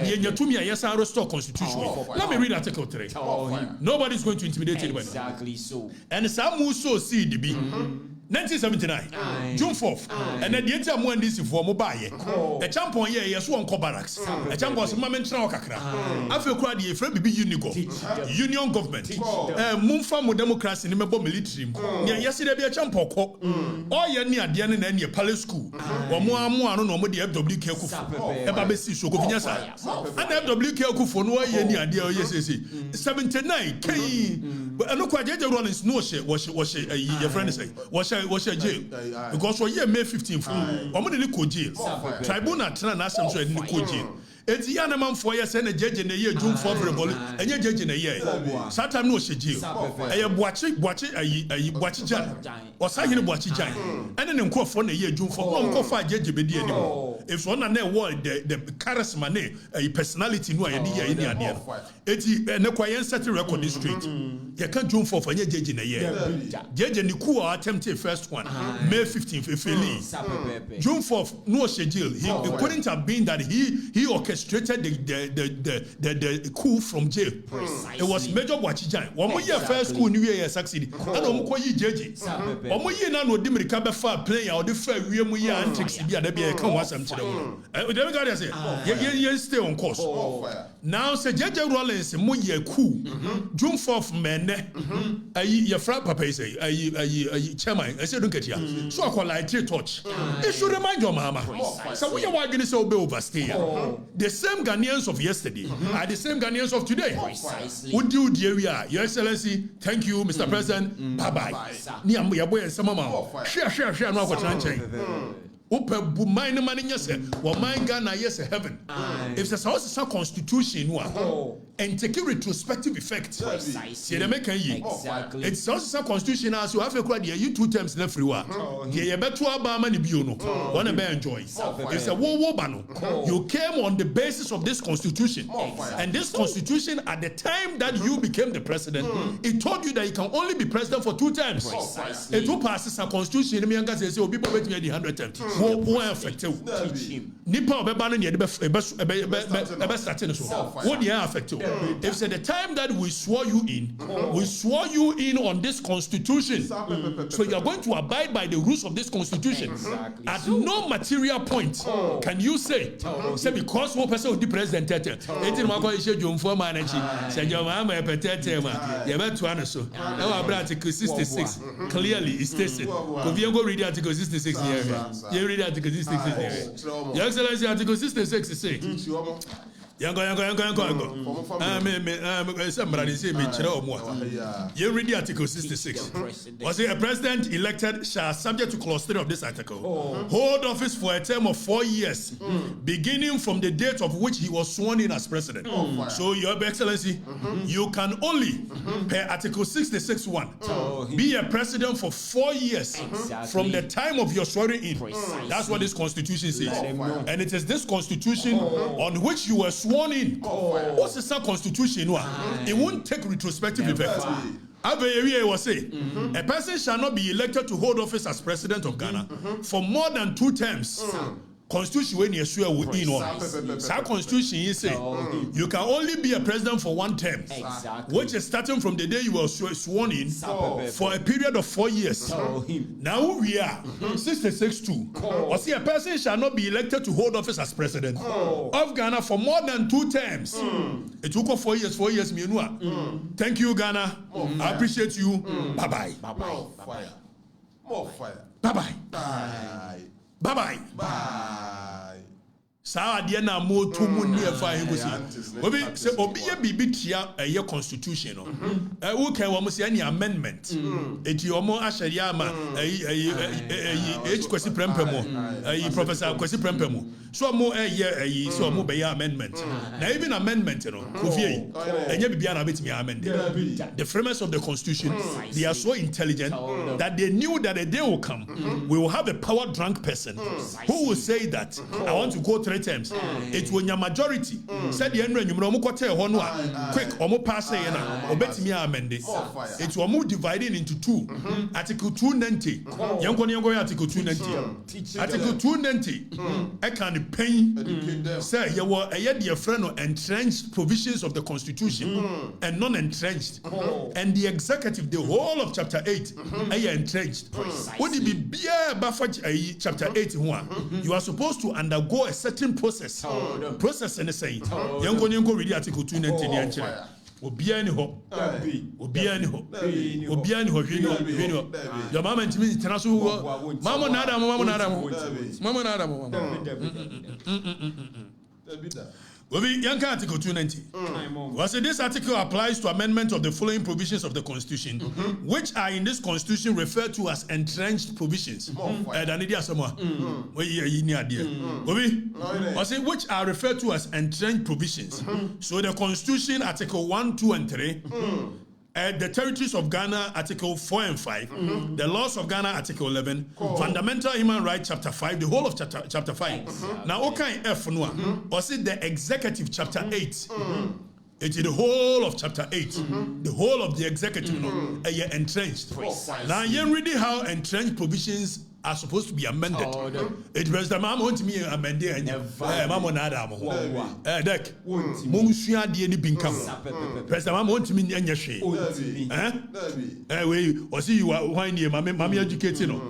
ye nyatumi a yes restore constitution. Let me read article 3. Nobody is going to intimidate anybody. Exactly so. And some so see the be 1979 June 4th and the enter mo NDC for mo baye the champion here yes one barracks the champion so mama ntra okakra afi kura de efra bibi union government mumfa mo democracy ni mebo military ne yes de be champion ko o ye ne ade ne na ne palace school wo mo amo ano no mo de FWK kufu e ba be si so ko finya sa and FWK kufu no ye ne ade o yes 79 kai no kwa jeje Rollins no was your friend say was a jail because for year May 15th omo de ko jail tribunal tena na asem so de ko jail eti ya na man for year say na jeje na year June 4th revolt enye jeje na year satam no she jail eye boachi boachi jan o sa hine boachi jan ene ne nkofo na year June 4th no nkofo a jeje be di anim if so na word the charisma ne personality no aye di ye ade eti ne kwa yen set record straight ye kan June 4th enye jeje na year jeje ni ku attempted first one May 15th feli June 4th no she jail it couldn't have been that he orchestrated the coup from jail. It was Major Boachijan. One more year first coup new year succeeded. And I'm going to JJ. One more year now no dimri kabe fa player or the fair we mu year antics be and be can was some children. The guy say ye stay on course. Now say JJ Rollins mu year coup June 4th men your friend papa say chairman I say don't get here. So I call like torch. It should remind your mama. So we are going to say overstay. The same Ghanaians of yesterday are the same Ghanaians of today. Precisely. Would you dear we are? Your Excellency, thank you, Mr. President. Bye-bye. Ni am ya boy and some mama. Share no go try. Upe bu mine money yes or mine Ghana yes heaven. If the house is a constitution and take a retrospective effect. Exactly. It's also a constitution as you have a crowd you 2 terms in every one. Yeah, better about money biono. One bear enjoy. It's a war bano. You came on the basis of this constitution. And this constitution at the time that you became the president, it told you that you can only be president for 2 terms. It will pass a constitution me anga say people wait me 100 terms. Wo affected. Nipa obeba no ye be starting so. What dey affect you? If say the time that we swore you in on this constitution. So you are going to abide by the rules of this constitution. Exactly. At no material point can you say because one person the president etin ma ko ise jomfo manage say joma ma petete ma ye beto an so e wa bra article 66 clearly it states it go read article 66 here. You read article 66 here. Your Excellency, article 66 say Yango. Somebody say me chira omo. You read the article 66. Was it a president elected shall, subject to clause 3 of this article, hold office for a term of 4 years, beginning from the date of which he was sworn in as president. So, Your Excellency, you can only, per article 66(1), be a president for 4 years from the time of your swearing in. That's what this constitution says. And it is this constitution on which you were sworn in. What's the constitution? It won't take retrospective effect. Abeyeye was say, a person shall not be elected to hold office as president of Ghana for more than 2 terms. Constitution when you swear within one. That constitution you say you can only be a president for 1 term, which is starting from the day you were sworn in for a period of 4 years. Now we are 66(2). Or see a person shall not be elected to hold office as president of Ghana for more than 2 terms. It took 4 years. 4 years. Thank you, Ghana. I appreciate you. Bye bye. Bye bye. Fire. More fire. Bye bye. Bye. Bye bye. Bye. Saa ade na mo to mu ne fa he gosi obi se obi ye bibi tia eye constitution no wo kan wo mo se any amendment eti omo ahyeria ma eyi kwesi prempemo professor kwesi prempemo so mo eye so mo be amendment na even amendment no ofie enye bibia na betimi amend the framers of the constitution they are so intelligent that they knew that a day will come we will have a power drunk person who will say that I want to go 3 terms. It will your majority. Said the enry you know quick or pass na obetimi amend it. It will move dividing into 2. Article 290. Yango article 290. Article 290. I can pay say you were a friend of entrenched provisions of the Constitution and non-entrenched. And the executive, the whole of chapter 8, are entrenched. Would it be beer buffer chapter 8 you are supposed to undergo a certain process. Process and say Yango read article 290. Obia ni ho. Your mama and me international mama nada. Yanka article 290. Was this article applies to amendment of the following provisions of the Constitution, which are in this Constitution referred to as entrenched provisions. Which are referred to as entrenched provisions. So the Constitution, Article 1, 2, and 3. The territories of Ghana, Article 4 and 5, the laws of Ghana, Article 11, fundamental human rights, Chapter 5, the whole of chapter 5. Now, okay, F was it the executive, Chapter 8? It is the whole of Chapter 8, the whole of the executive, entrenched. Now, you read how entrenched provisions are supposed to be amended. It was the mama want me amended and mama nada mo. Deck. Munsia di any binkam. President mama want me anya she. We or see you are wine here, mammy educated no.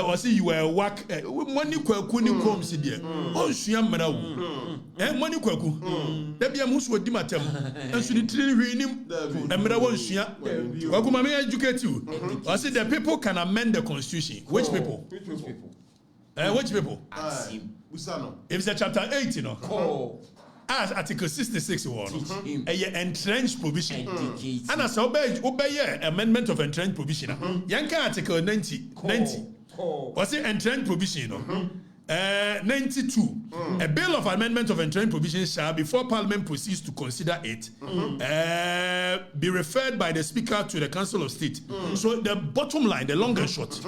Or see you were whack money kwaku ni kom si there. On sua mra wo. Money kwaku. There be a mus wo di matem. And so the tree him mra won sua. Kwaku mammy educate you. Or see the people can amend the Constitution. Which people? Which people? If it's a chapter 8, you know. As Article 66 entrenched provision. And as obey amendment of entrenched provision. Yanka Article 90. What's it entrenched provision? 92. A bill of amendment of entrenched provisions shall, before Parliament proceeds to consider it, be referred by the Speaker to the Council of State. So the bottom line, the long and short,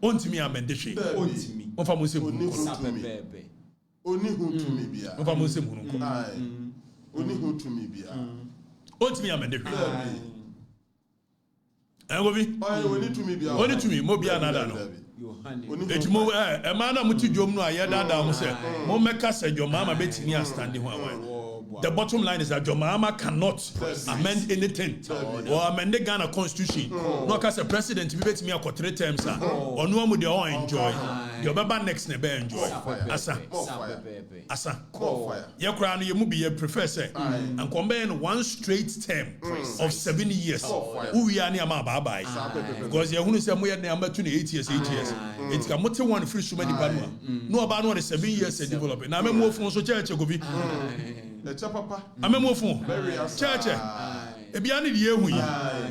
only me amendation. Only to me, Mobia Nadano. It's more a man of Mutijum no Ayada say, Momeka said your mama bet me standing one. The bottom line is that your mama cannot amend anything or amend the Ghana Constitution. No, because the president will bet me a 3 terms or no one would all enjoy. Your baba next never enjoy. Asa. Your crown, you will be a professor and combine one straight term of 7 years. Who we are near my baba because you're going to say we are number 28 years, 8 years. It's got more than one free so many banner. No about one 7 years to develop. Now I'm more from so church. I'm a more phone. Church. A biani the year we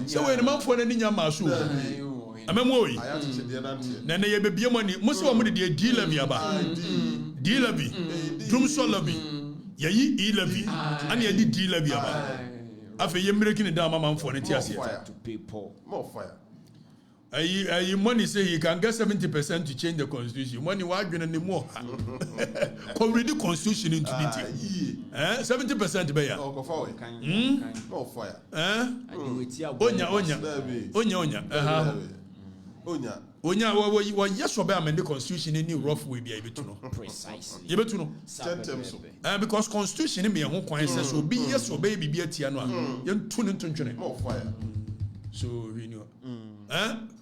so when a man for any young masu. I'm a more. Then they be your money. Most of them the deal of Yaba. Deal of it. Drum solabi. Yayi e-levy. And ye did deal of Yaba. After you're breaking it down, my man for an to people. More fire. Money say you can get 70% to change the Constitution. Money why going anymore? Come read the Constitution into detail. 70% beya. More fire. Onya. Yes, we amend the Constitution in new rough way be able to know. Precisely. You able to know. Because Constitution me who coin says so be yes or baby be a tiano. You tune more fire. So you know.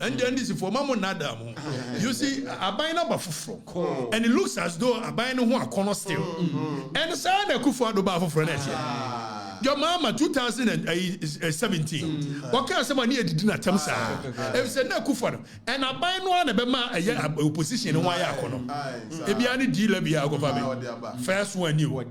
And then this is for Mamo Nadam. You see, a buy number for and it looks as though a buy no one corner still. And so I could for the bar for Frenetia. Your mama 2017. What kind of somebody did not tell me? If said no kufano. And I buy no one a opposition in why I call. If you any deal be out of first one you or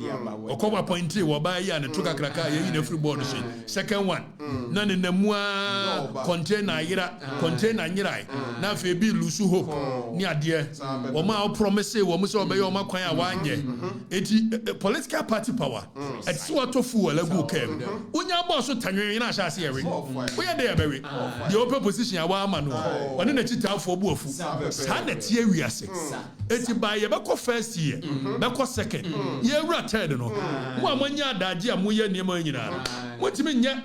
come up point 3 or buy and took a cracker in every board. Second one, none in the moi container nyirai. Now if you be lusu hope near dear or my promise or Musso by your Maquia one year. It's political party power. It's what of fool. wo kem wonya boss tanwe na sha se yewe wo ye dey bewe the open position ya wa ama no one na chitafo bu afu sa na tie wiase eti ba ye be ko first year be ko second ye wura third no mo amanya adaje amoye niema nyina motimi nye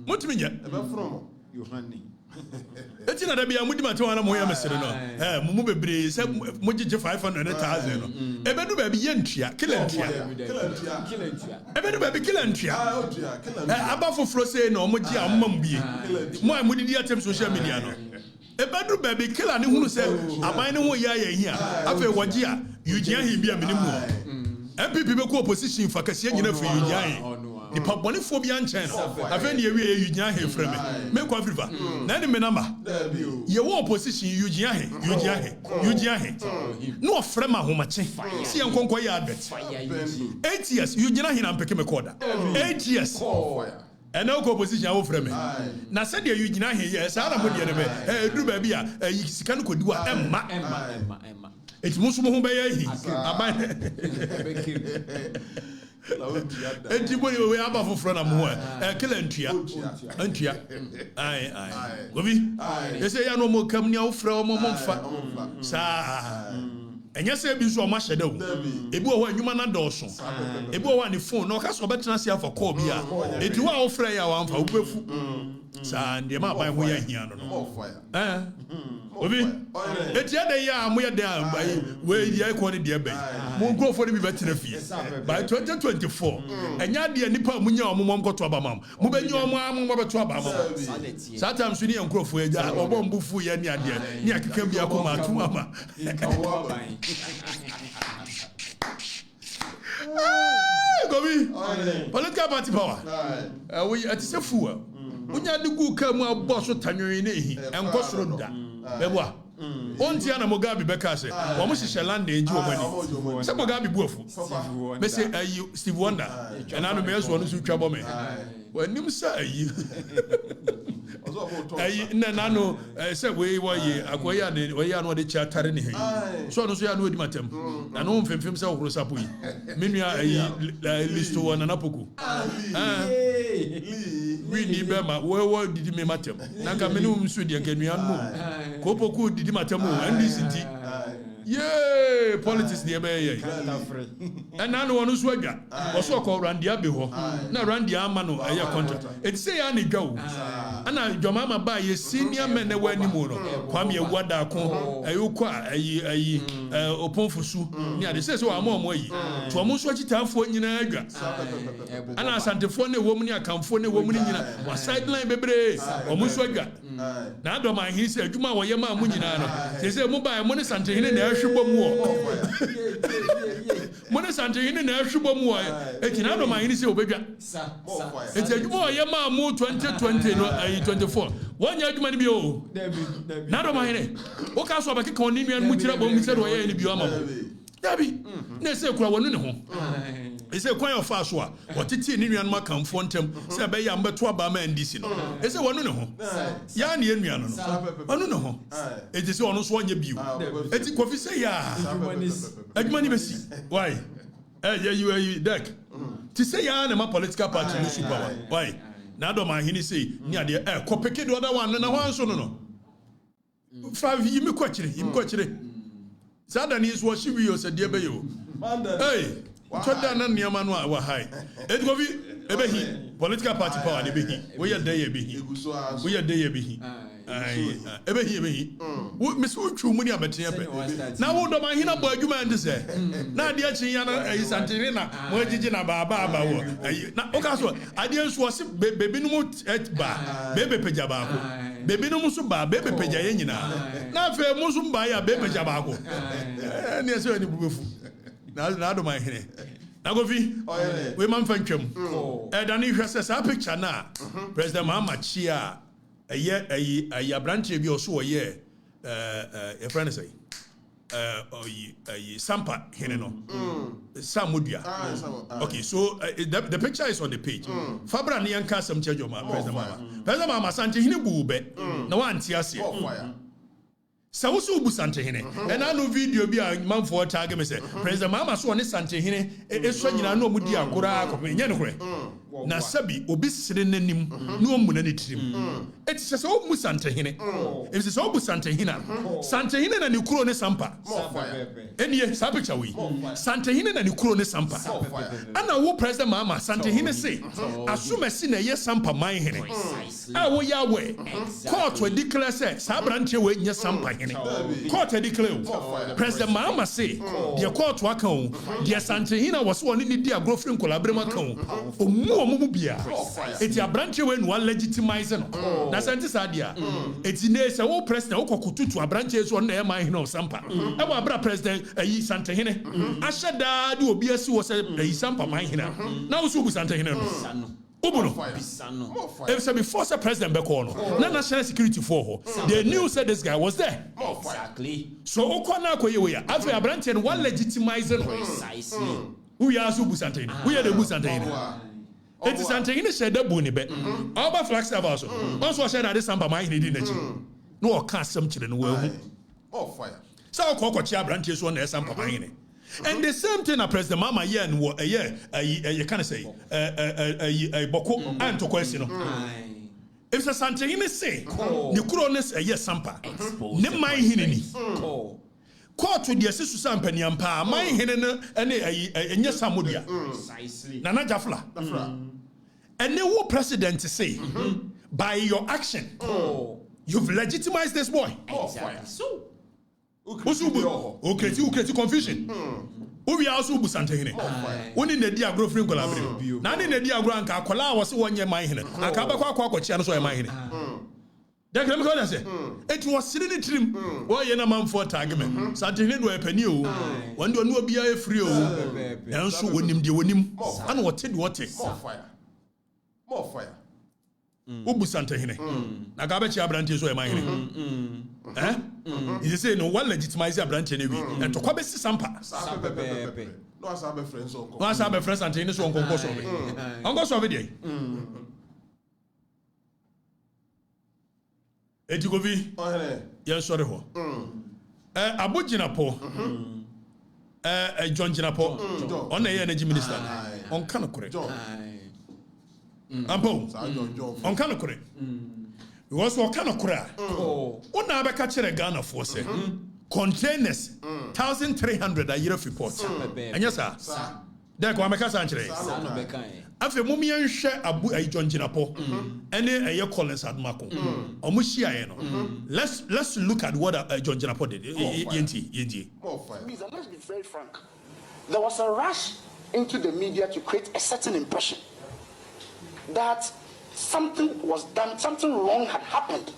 motimi nye ebe from Yohani eti na da bia mudi matewa na mo ya mesere no mumu bebre se mogije 500,000 no ebedu ba bi ye ntua kila ntua ebedu ba bi kila ntua aba foforo se na omoji amam bie mo amudidi atem social media no ebedu ba bi kila ne hunu se aban ne ho ya hia afa woji a yugia hi bia menimu MPP be ko opposition fa kase nyina fa yugia ni pabonefo bi anchen no afa ne ewie yugia he freme me ko Afrifa na ne me number ye wo opposition yugia he no frema homache si enkonko ya advert 8 years yugia he na mpeke me koda 8 years and no opposition awo freme na se de yugia he ye sa na mo de ne be duru ba bi a sika no kodiwa emma eti musumo ho be ye aban enti boni we aba foforo na mo kila ntua ai gobi ese ya no mo kam ni awofra mo mfa sa enya se bi so o ma hyede wo ebi wo anwuma na dɔɔso ebi wo ani phone no ka so betena se afa call bi a eti wo awofra ya wa mfa wo befu sa ndie ma ban ho ya hia no obi eti ada ya mo ya da we ya ko ne de ban mo go for bi betena fie by 2024 enya de nipa mu nya omom koto abamam mo benya omam mo beto abamam sometimes we ni enkrofo ya obo mbufu ya ni ade ni akeka bi akoma atu ama gobi political party power we at se fuwa unya de gu ka mu aboso tanwe ne hi enkosoro da beboa onti ana Mugabe beka se wo mo hihye land enji wo mani se Mugabe buafu be se Steve Wonder and anu me so no su twa me wanim sa ayi na no se we ye akoya ne we ya no de cha tare ne he so no so ya no di matem na no mfemfem se wo sapo yi menua ayi listo wana napoku we ni be ma we didi me matem na ka menum su de nkanua no ko poku didi matem NDC ti yeah politics dey be ye and na no one so adwa wo so ko randia be ho na randia ama no aye contract it say ya ne dwa o ana dwamama ba ye senior men na wani mu no kwam ye wada ko ayo ko ayi oponfusu ni ade say so amomo yi to mo so chitafo nyina adwa ana asantefo na wo mu ni akamfo na wo mu ni nyina wa sideline bebre o mo so adwa na adoma hin say adwuma wo ye ma mu nyina no say mo ba mo ne santehine na ahwebo mu o mo ne santehine na ahwebo mu o etina adoma hin say obedwa eti adwuma wo ye ma mu 2020 no 24 wanya adwuma ni bi o na adoma hin o ka so abake kan ni nua mu tira bom se do ye ni bi o ma dabi na say kura wonu ne ho ese kwan of aso a wotiti ni nuan makamfo ntem se be ya mbeto aba ma NDC no ese wonu ne ho ya ne nuan no wonu ne ho eti se onu so onye biu eti kofi se ya adwuma ni besi why you deck ti se ya na ma political party no super why na do ma hini say ni ade kopeke do other one na ho anso no 5 yimi kwachire sada ni so shi wi o se de be yo hey choda na niama no wa hai edgovi ebehi political party power ne behi we ya dey ebehi ebehi wo misu twu mu ni abetia pe na wo do ma hina bo adwuma ndi se na ade achi ya na santene na mo agigi na baba wo na o ka so ade nso se bebi no mu ba bebe peja ba ko bebi no mu so ba bebe peja ye nyina na fe mu so ba ya bebe peja ba ko ne se ani bubefu na do my hene na go fi we man fantwam dani hwese sa picture na president Muhammad Chia ayi abranche bi oso ye e friend say sampa hene no samodua okay so the picture is on the page fabra ne yanka sam chejoma president Muhammad sante hene buube na wanti ase So also bu Santehene. And I know video be a man for tag me say President Mama so ne Santehene e so nyina no mudi akora ko nya ne kore. Na sabi obi sire nanim no mu na ne tirim. It is so mu Santehene. It is so bu Santehene. Santehene na ne kuro ne sampa. Eni sa picture we. Santehene na ne kuro ne sampa. Ana wo President Mama Santehene say asumasi na ye sampa man hene. Ah wo ya we. Court we declare say sa branche we nya sampa. Court declare President Mahama say the court waka o the Santehene was one in the girlfriend collaborate ka o omu bia eti abranche we no legitimize no na sante sadia eti ne say wo president wo kokututu abranche so na e man hene o sampa e wo abra president ayi Santehene ashada de obi asi wo say ayi sampa man hene na wo so bu Santehene no Ubuno. If before the president Bekono, no national security for her, they knew said this guy was there. Exactly. So Okona Koyewe, after a branch and one legitimizing precisely. We are Subu Santehene. We are the Busantehene. It is Santehene said the Bunibe. Alba Flagstaff also. Also said that this Sampa mine didn't. No cast some children will. Oh, fire. So Okokachia branches one there Sampa mine. And the same thing a President Mama yen wo you can say a boko and to question. If the Santehene say the Kurones a yes sampa ne mai hinini court to the assistant sampa nyampa mai hinene ene enye samudia Precisely. Nana Jafla and the president say by your action you've legitimized this boy. Exactly. So Okay, confusion. We are also Santehene. Only the dia girlfriend collaborate. Nani the dia grand Kakola was 1 year mine. Akaba kwa channel so mine. That can I say. It was sitting in trim. Why you man for argument? Santehene do a penny. One do no be a free. And so when him and what it more fire. More fire. Ubu Santehene. Nagabechi abranche so mine. Eh? You say no one legitimize a branch anyway. And to come see sampa. No, I have friends. No, I have friends and tennis on Concourse. Uncle Savidi. Etikovi. Yes, sorry. Abu Jinapo. John Jinapo. On the energy minister. On Kanakure. Ampo. On Kanakure. Was what kind of cry? What now? I catch a Ghana for say containers 1,300 a year of reports. And yes, sir. There go America Sanchez. After Mummy and share Abu a John Jinapo, and then a year Collins at Marco. Omushia. Let's look at what John Jinapo did. Let's be very frank. There was a rush into the media to create a certain impression that something was done, something wrong had happened.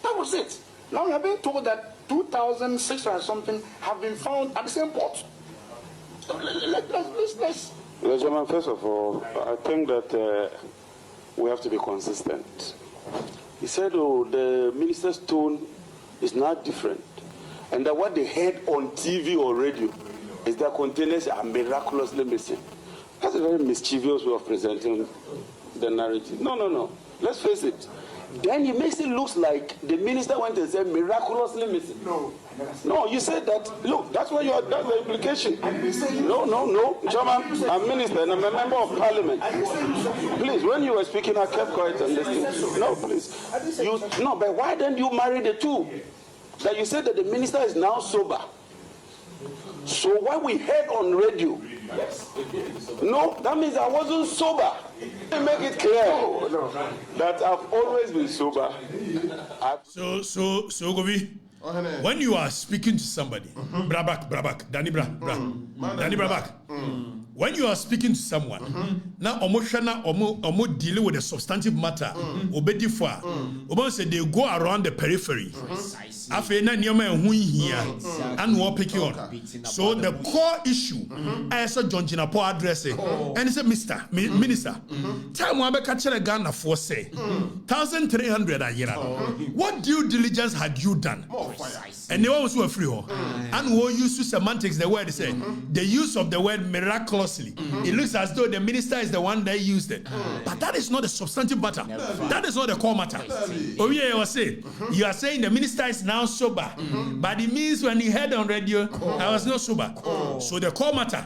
That was it. Now we are being told that 2,600 something have been found at the same port. Let's. Gentlemen, first of all, I think that we have to be consistent. He said, the minister's tone is not different. And that what they heard on TV or radio is that containers are miraculously missing. That's a very mischievous way of presenting the narrative. No. Let's face it. Then he makes it look like the minister went and said miraculously missing. No, you said that. Look, that's what that's the implication. No. Chairman, I'm minister and I'm a member of parliament. Please, when you were speaking, I kept quiet and listening. No, please. But why didn't you marry the two? That you said that the minister is now sober. So what we heard on radio, no, that means I wasn't sober. Let me make it clear that I've always been sober. So Govi, when you are speaking to somebody, Brabak, Danny Brabak, when you are speaking to someone, now omo dealing with the substantive matter, obedi fa, omo say they go around the periphery. After na nyoma ehun hia, and we pick on. So the core issue, as a John Jinapo address it, and he said, Mr. Minister, time we catch a Ghana for say 1,300 a year. What due diligence had you done? And they also were free, and we use semantics. The word say the use of the word miraculous. falsely. It looks as though the minister is the one that used it. But that is not the substantive matter. That is not the core matter. Oh yeah, you are saying the minister is now sober. But it means when he heard on radio, I was not sober. So the core matter,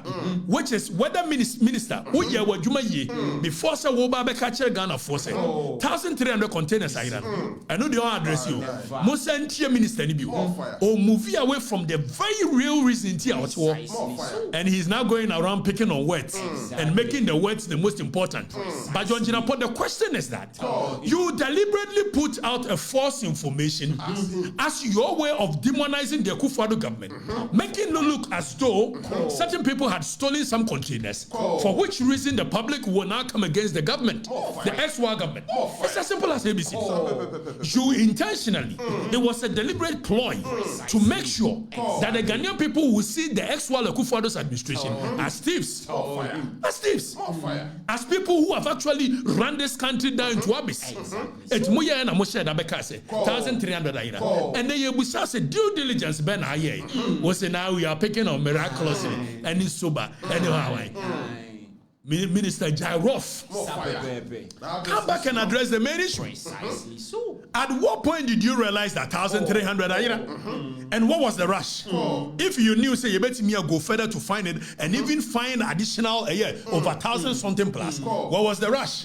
which is whether minister, before say Woba catcher Ghana force 1,300 containers I know they all address you. Most minister or move away from the very real reason and he's now going around picking on words and making the words the most important. But John Jinapo, the question is that you deliberately put out a false information as your way of demonizing the Akufo-Addo government, making it look as though certain people had stolen some containers, for which reason the public will now come against the government, the ex-war government. It's as simple as ABC. You intentionally, it was a deliberate ploy to make sure that the Ghanaian people will see the ex-war Akufo-Addo's administration as thieves. As thieves. As people who have actually run this country down into abyss. It's Muya and Moshe Dabekase, 1,300 aira. And then you say due diligence ben aye. Was now we are picking on miraculously and it's sober. Anyhow, Minister Jairoff, come back and address the main issue. At what point did you realize that 1,300 aira? And what was the rush? If you knew, say, you better me go further to find it and even find additional over 1,000 something plus. What was the rush?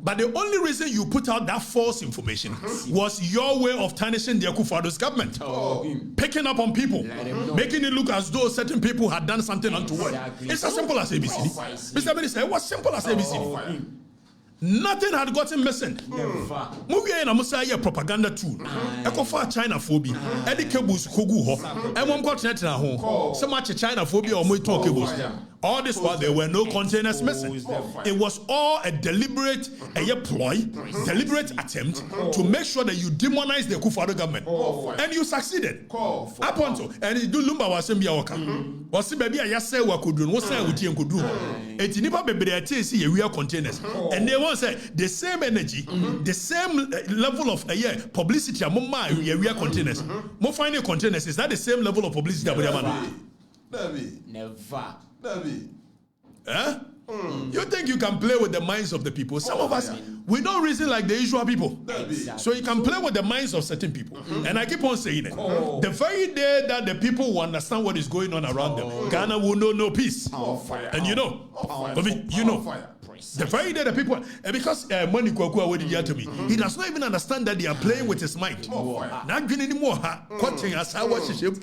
But the only reason you put out that false information was your way of tarnishing the Akufo-Addo's government, picking up on people, making it look as though certain people had done something untoward. It's as simple as ABC. Mr. Minister, it was simple as ABC. Nothing had gotten missing. Movie in a Messiah propaganda tool. Echo for China phobia. Eddie cables Kogu ho. And one continent at home. So much China phobia or Moito cables. All this while there were no containers missing. It was all a deliberate ploy, deliberate attempt to make sure that you demonize the Akufo-Addo government. And you succeeded. Up until and it do Lumba was in Biawaka. Was the baby I say what could do, what say what you could do. It's never be see a real containers. And they want say the same energy, the same level of publicity among my real containers. More final containers, is that the same level of publicity? Never. Huh? You think you can play with the minds of the people? Some of us, we don't reason like the usual people. So you can play with the minds of certain people. And I keep on saying it. The very day that the people will understand what is going on around them, Ghana will know no peace. And you know, the very day the people, and because Money Kwakwa what did you to me, he does not even understand that they are playing with his mind. Not doing anymore. Cutting as I watch him,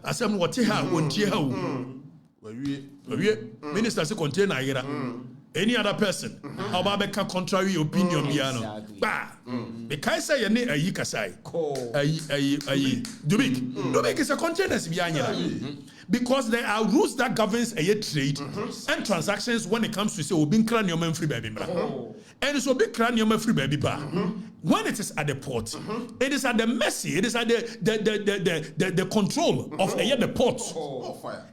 as I'm watching her. Minister say container here. Any other person, how about contrary opinion, piano? Bah, because I say a yikasai, Dubik is a containers behind you. Because there are rules that governs a trade and transactions when it comes to say, being cranium free baby. And it's a big cranium free baby bar. When it is at the port, it is at the mercy, it is at the control of the port.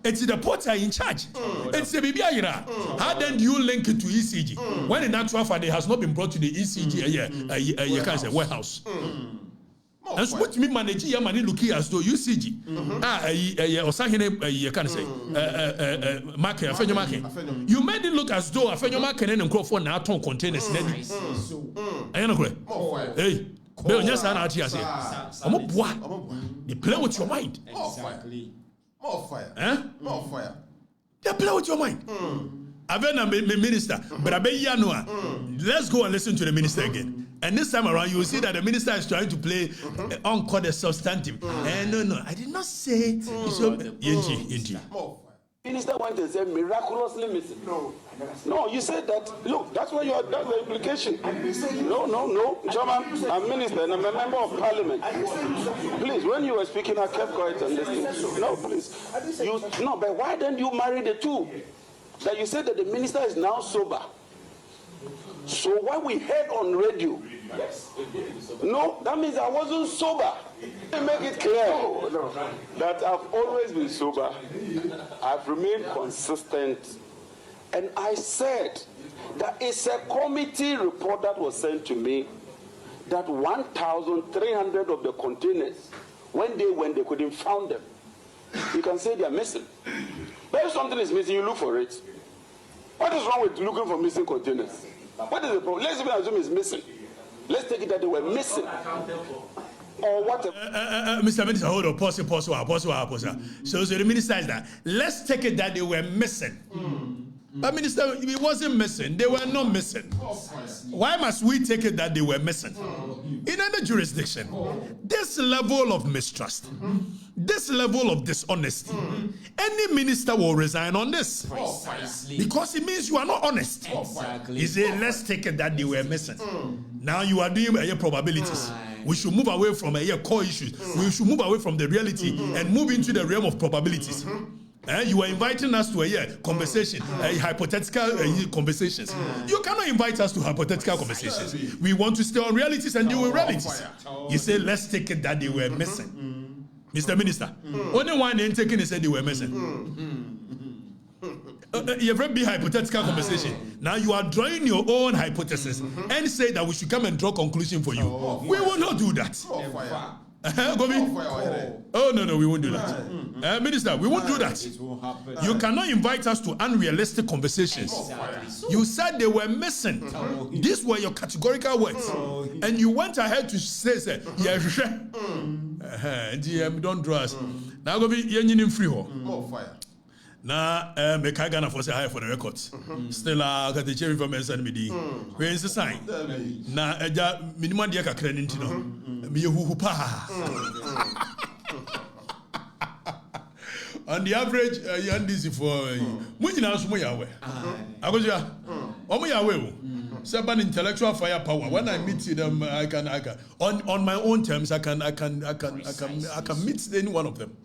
It's the ports are in charge. It's the baby. How then do you link it to ECG? When in actual fact it has not been brought to the ECG, you can't say warehouse. And so what you mean manage your money looking as though UCG or something you can say market you made it look as though a market and crop for now ton containers. I know great. Hey, Bill, yes, I they play with your mind. More fire. More fire. They play with your mind. I've been a minister, but I bet let's go and listen to the minister again. And this time around, you will see that the minister is trying to play encore the substantive. No, I did not say. Minister went and said miraculously missing. No, you said that. Look, that's what that's the implication. No, Chairman, I'm minister and I'm a member of parliament. Please, when you were speaking, I kept quiet and listening. No, please. But why don't you marry the two? That you said that the minister is now sober. So what we heard on radio, no, that means I wasn't sober. Let me make it clear that I've always been sober. I've remained consistent. And I said that it's a committee report that was sent to me that 1,300 of the containers, when they couldn't find them, you can say they are missing. But if something is missing, you look for it. What is wrong with looking for missing containers? What is the problem? Let's even assume it's missing. Let's take it that they were missing. Or what? Mr. Minister, hold on. Pause. So the minister is that. Let's take it that they were missing. But Minister, it wasn't missing. They were not missing. Why must we take it that they were missing? In any jurisdiction, this level of mistrust, this level of dishonesty, any minister will resign on this. Because it means you are not honest. He said, let's take it that they were missing. Now you are doing probabilities. We should move away from core issues. We should move away from the reality and move into the realm of probabilities. You are inviting us to a conversation, hypothetical conversations. You cannot invite us to hypothetical conversations. We want to stay on realities and deal with realities. You say, let's take it that they were missing. Mr. Minister, only one ain't taking it said they were missing. You have a big hypothetical conversation. Now you are drawing your own hypothesis and say that we should come and draw conclusion for you. We will not do that. Oh no, we won't do that. Minister, we won't do that. You cannot invite us to unrealistic conversations. You said they were missing. These were your categorical words, and you went ahead to say, don't draw us. Now go be yen free ho. Na me ka Ghana for say high for the records. Still Okatakyie Afrifa men send me di. We is sign. Na eja minimum dia kakra nti no. Me huhu pa. On the average NDC for mu nyina so mo yawe. Agoja. Omo yawe o. Say ban intellectual firepower. When I meet them I can on my own terms I can meet any one of them.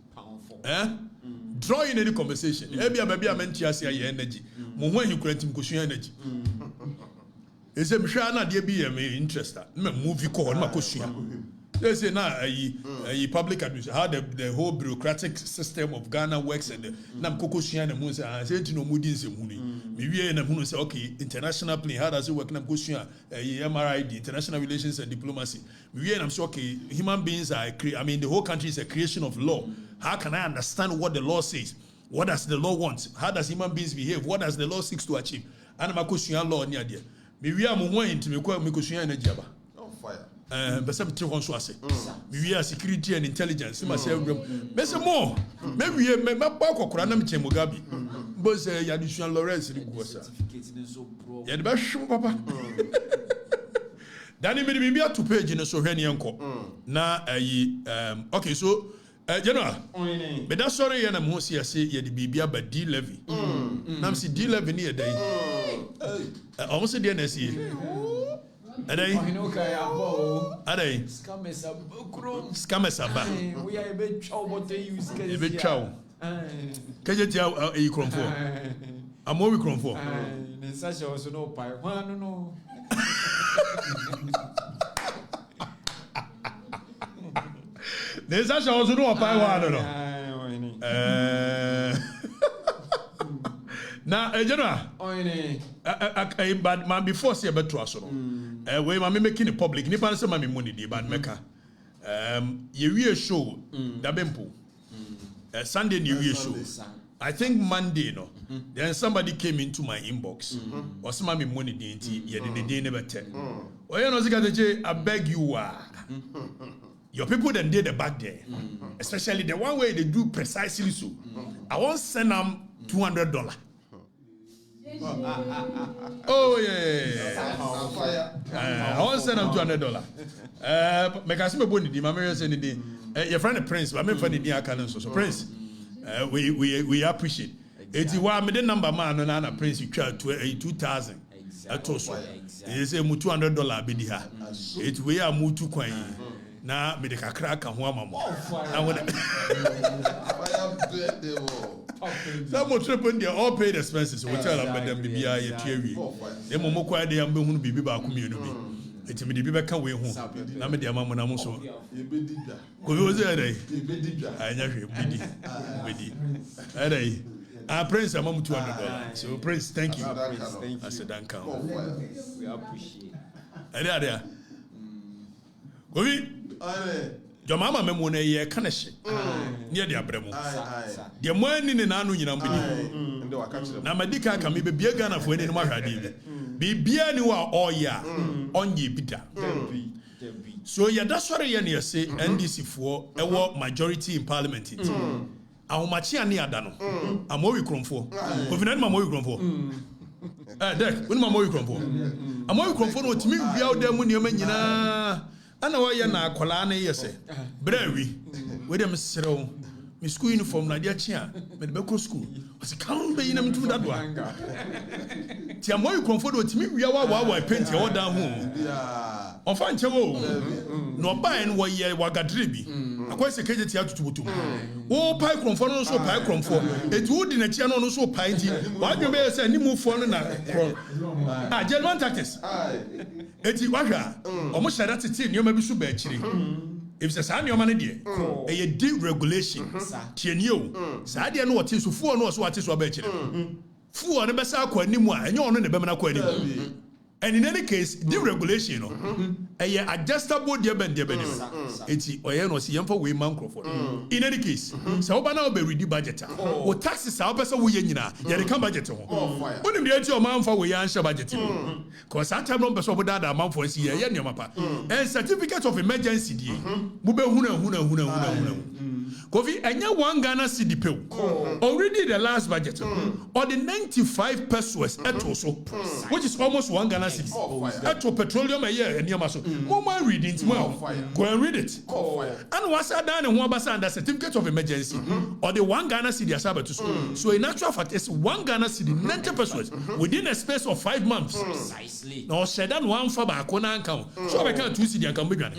Draw in any conversation. Maybe a mentia say energy. When you create energy. Is a mshana dear be interested. Movie call my question. They say now a public administration how the whole bureaucratic system of Ghana works and Nam Kokoshian and Musa I said to no Moody's and Mooney. Maybe and Moon say okay, international plane, how does it work? Nam Koshia, MRID, international relations and diplomacy. Maybe and I'm sure okay, human beings are the whole country is a creation of law. How can I understand what the law says? What does the law want? How does human beings behave? What does the law seeks to achieve? And I'm a question law near there. Maybe I'm going to make a question energy. On fire. But some people want to say, we are security and intelligence. Myself, more. Maybe my back or Kuranam Chemugabi. But Yadishan Lawrence in Guasa. Yadbashum Papa. Danny may be to page in a Sohanian. Now, okay, so. General, but that's sorry, and I'm going to say, you the BBA by D levy. Now, see D levy near day. Almost a DNSC. Are they? Scamesa. We are a bit chow what they use. A bit chow. Can you tell a cron for? I'm more cron for. Such also no pie. No. There's actually also no pie one. Now, General, but man before say about trust. We are making it public. Nipa say mami money di bad meka. You show Dabempo. Sunday New show. I think Monday no. Then somebody came into my inbox. Or some mami money di nti ye the day never tell. Oh you know Okatakyie, I beg you your people then did the back there. Especially the one way they do precisely so. I won't send them $200. Oh yeah. I won't send them $200. Make us boni di mamere say ni your friend Prince, but me friend di aka so Prince. We appreciate. Eti wa me the number man no na Prince you try to 2000. Atoso. He say mu $200 be di ha. Eti we are mu tu kwan. Na me de kakra ka ho amamo. Na wo some more trip in there all paid expenses. We tell them them bibia ye tiawi. Dem mo kwa de am be hunu bibi ba akumienu bi. Eti me de bibi ka we hu. Na me de amamo na mo so. Ebedida. Ko yo say dey. Ebedida. Anya hwe bedi. Adai. Prince amamo $200. So Prince, thank you. I said thank you. We appreciate. Ada. Gobi. Your mama memo na ye kana hye. Ne de abramo. De mo ani ne na no nyina mbedi. na madika ka me bebia Ghana fo ani no mahwade bi bibia ni wa oya onye bida so yada sori ye ne say NDC fo ewo majority in parliament it ahomachi ani ada no amowi kromfo ovinani mamowi kromfo dek woni mamowi kromfo amowi kromfo no timi wia oda mu ne nyina ana wa ye na akola na ye say brawi we dem serew my school uniform na dia chia me be ko school o se kan be yina mtu da doa ti amoyi konfodo timi wia wa paint e oda ho on fa nche wo no ba en wo ye wagadre bi akwai se keje ti atutubutum wo pai konfodo no so pai konfo etu di na chia no so pai ti wa dwe be se ni mu fo no na German tactics eti wahwa o mo shada tete ni o ma bi so ba akire if the Sani Omani a deregulation, Tienio, Sadia no what is for no what is what Fu on the best aquanimua, and you're on the Bemanaqua. And in any case, deregulation, a adjustable deben. It's Oyano Siampa we Mancroft. In any case, Saubana be ready budget. Or taxes our person we yina, yet come budget. Wouldn't be your mount for we answer budget. Because I tell them that amount for a year, Yamapa. And certificate of emergency, Mube Huna. Kofi, and you one Ghana city pill. Already the last budget, or the 95 pesos at also, which is almost one Ghana city. At Petroleum a year and Yamaso. More reading tomorrow. Go and read it. And what's that done in Wabasa and the certificate of emergency, or the one Ghana city as Sabatus. So in actual fact, it's one Ghana city, 90 pesos within a space of 5 months. Precisely. No, Shedan one for Bakona and count. So I can't 2 city and come bigger.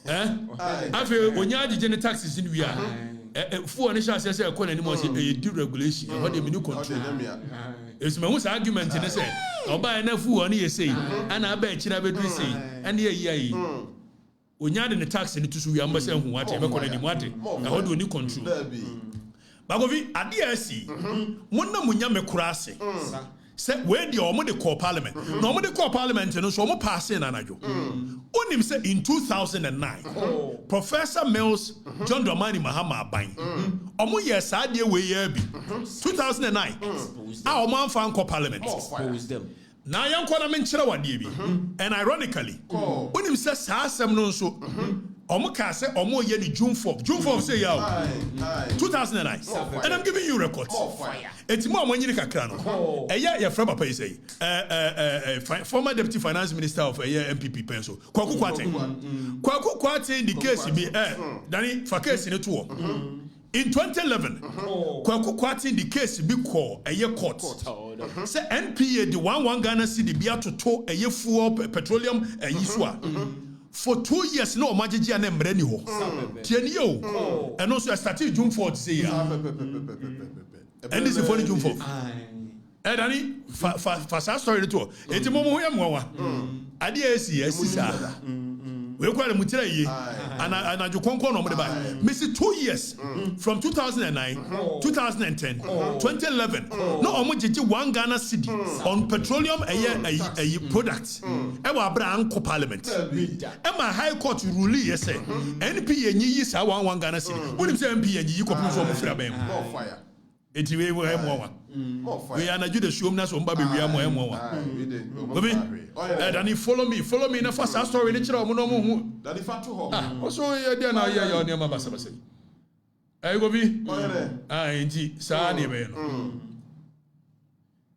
After when you had the taxes in we are for initial says a call anymore a deregulation what the new control. It's my most argument in a say or buy enough food on say and I bet you never do say and yeah when you had the tax in it to we are who whatever call anymore how do new control Bagovi at the SC Muna Munya me kurase say where the omo call parliament no omo call parliament no so omo pass in anajo onim say in 2009 Professor Mills John Dramani Mahama Aban omo yes ade we ye bi 2009 a omo anfa call parliament expose them na yanko na menkyere wade bi and ironically onim say sa asem no so omo ka say omo ye ni June 4th say ya 2009 and I'm giving you records enti mo omo nyiri kakra no eya from papa yi say former deputy finance minister of MPP penso Kwaku Kwate the case be dani for case ni to in 2011 Kwaku Kwate the case be call court say NPA the one Ghana city be to fuel petroleum yiswa for 2 years no majiji and emreni ho tienio and also I started June 4th say and this is for June 4th and ani fa story to eti momo ho yamwa ade asi sa we call mutira yi and ajukonko no mo de ba miss 2 years from 2009 2010 2011 no omo jeje one Ghana city on petroleum a products e wa bra anko parliament e ma high court rule yes NPA nyi sa one Ghana city woni say NPA nyi ko pun so mo fira bem fire eti we mo wa we are na jude show na so mba be wi am wa obi Danny follow me na first story ni kira omo no mo hu Danny fa to ho so ye dia na ye ya ma basa basa ai go bi enti sa ne be no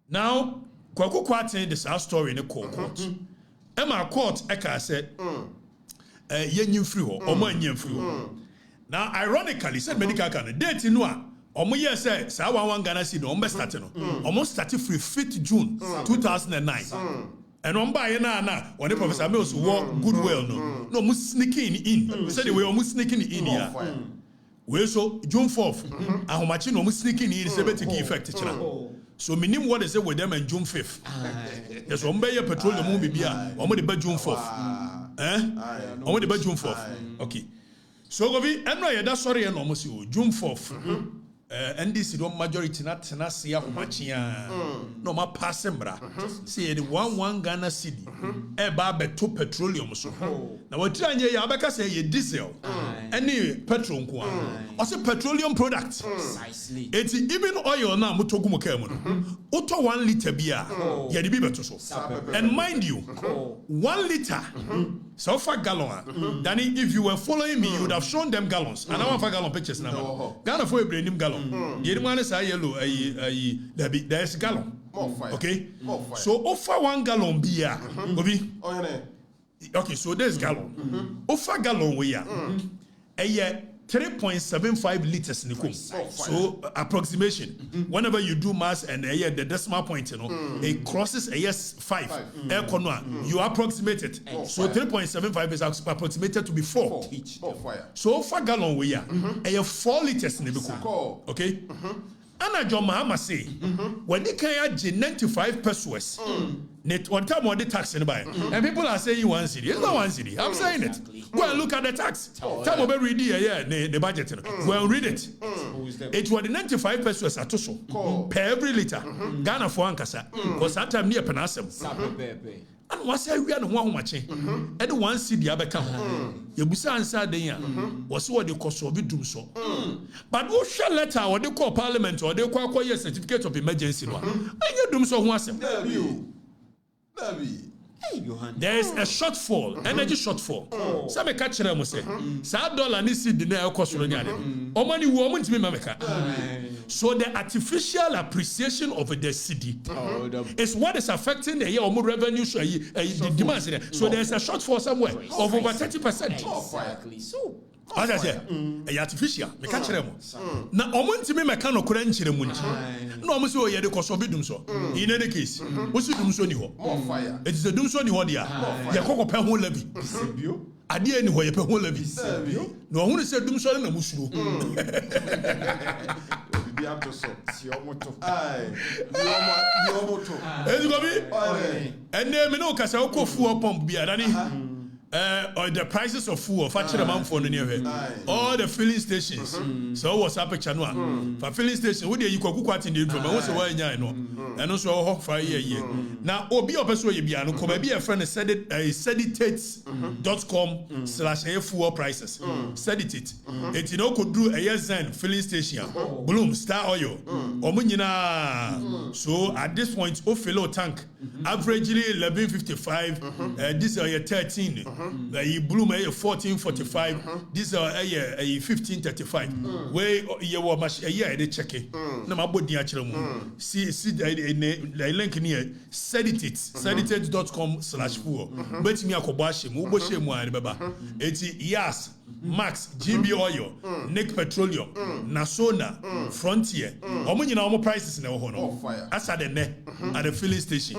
now Kwaku Kwate the sa story ni court e ma court e ka said ye nyim free ho omo anyim free ho now ironically said medical candidate no a omo yes say sa one Ghana city no start no omo start free 5th June 2009 and on by na when the Professor Mills walk goodwill no mo sneaking in said the way omo sneaking in here we so June 4th ahomachi no mo sneaking in say better effect chira so minimum what they say with them in June 5th yes omo be petroleum mo bibia omo de ba June 4th omo de ba June 4th okay so go be enno ye da sorry no mo si June 4th NDC don't majority not tenacity of machia. No ma passembra. See the 1 Ghana city. Eba to petroleum so. Now what try ye abeka say ye diesel. Any petrol nko. Also petroleum products. Precisely. It's even oil na mutogu mo kemu. Auto 1 liter beer. Ye di beto so. And mind you, 1 liter. So far gallon. Danny, if you were following me, you would have shown them gallons. And I want 5 gallon pictures now. Ghana for a brand new gallon. The man is yellow. There's gallon. Okay. So offer 1 gallon beer. Okay. So there's gallon. Offer gallon we are. 3.75 liters. So approximation. Whenever you do mass and the decimal point, it crosses a 5. You approximate it. So 3.75 is approximated to be 4. So 4 gallon we are. 4 liters. Okay. And John Mahama say, when they can 95 pesos, what time of the tax in buy? And people are saying 1 city. It's not 1 city. I'm saying it. Go and look at the tax. Time of every day, the budget. Go and read it. It was the 95 pesos at also per every liter. Ghana for Ankasa. Because that time near Penasem. And what's we are one much? And 1 city abeka. You busa answer there. Was what they call so be do so. But who shall letter or they call parliament or they call a certificate of emergency? And you do so once. There is a shortfall, energy shortfall. Some catch them say, $1 needs to deny cost. Or money woman to be Mameka. So the artificial appreciation of the city is what is affecting the year more revenue. The demands. So there is a shortfall somewhere of over 30%. Exactly. So. As I say, artificial. Me catch them. Now, omuntu me meka no kura nchire munchi. No omu so ye de koso bi dum so. In any case, what's dum so ni ho? It is a dum so ni ho dia. Ye kokko pe ho labi. Ade ani ho ye pe ho labi. No ohunu se dum so na musuro. Bi ato so. Si omoto. Ezi go bi? Ene me no kasa okofu pump bi adani. Or the prices of fuel, all the filling stations. So what's up, Chanua? For filling station, what do you call quite in the room? What's the way I know? And also, for a year. Now, Obi Opeso Yabiano, come be a friend, seditates.com/a fuel prices. Sedit. It you know could do a year's end filling station, Bloom, Star Oil, Omunina. So at this point, Ofilo tank, averagely 11.55, this are 13. Bloom a 14.45. These are a 15.35. Where you were much a year they check it. No my body actually. See the link near seditates.com/fuel. Bet me akobashi mu boshe mu ari baba. Eti Yas, Max, GB Oil, Nick Petroleum, Nasona, Frontier. Omo nyina omo prices na ho no. As at the net at the filling station.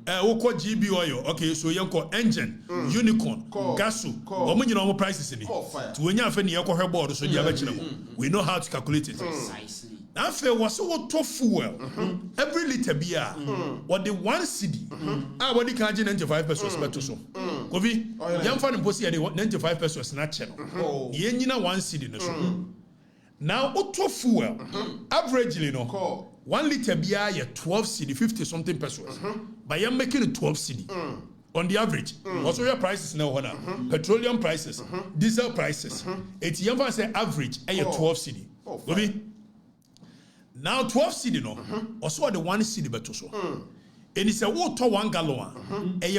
Oko GB Oil. Okay, so yanko engine, Unicorn, Gasu. Omo nyina omo prices ni. To wenya afa ni yakọ hweboard so dia ba kire mo. We know how to calculate it. Precisely. Now, was so to fuel every liter beer, what the 1 cedi, what the can't 95 pesos better so. Kovi, young fan and pussy 95 pesos snatcher. Yenina 1 cedi. Now, auto fuel, averagely, 1 liter beer, 12 cedi, 50 something pesos. But you're making it 12 cedi. On the average, also your prices now, petroleum prices, diesel prices. It's young say average, 12 cedi. Kovi. Now 12 cedi no, also the 1 cedi beto so. And it's a water 1 gallon,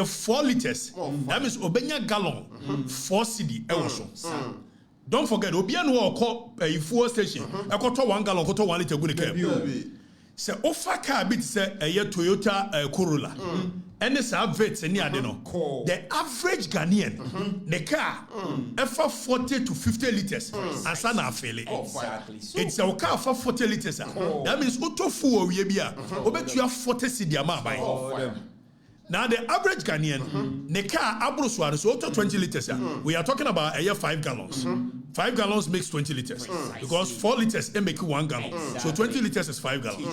4 liters. That means obenya gallon 4 cedi also. Don't forget, obian no call a fuel station. I got 1 gallon, got 1 liter good care. Say offer car bit say a Toyota Corolla. And it's average near the average Ghanaian, the car, 40 to 50 liters, and sana fail. Exactly. It's a car for 40 liters. That means auto fuel we be. Bet you have 40 cedi amount by. Now the average Ghanaian, ne car abro so 20 liters. We are talking about a year 5 gallons. 5 gallons makes 20 liters because 4 liters they make 1 gallon. So 20 liters is 5 gallons.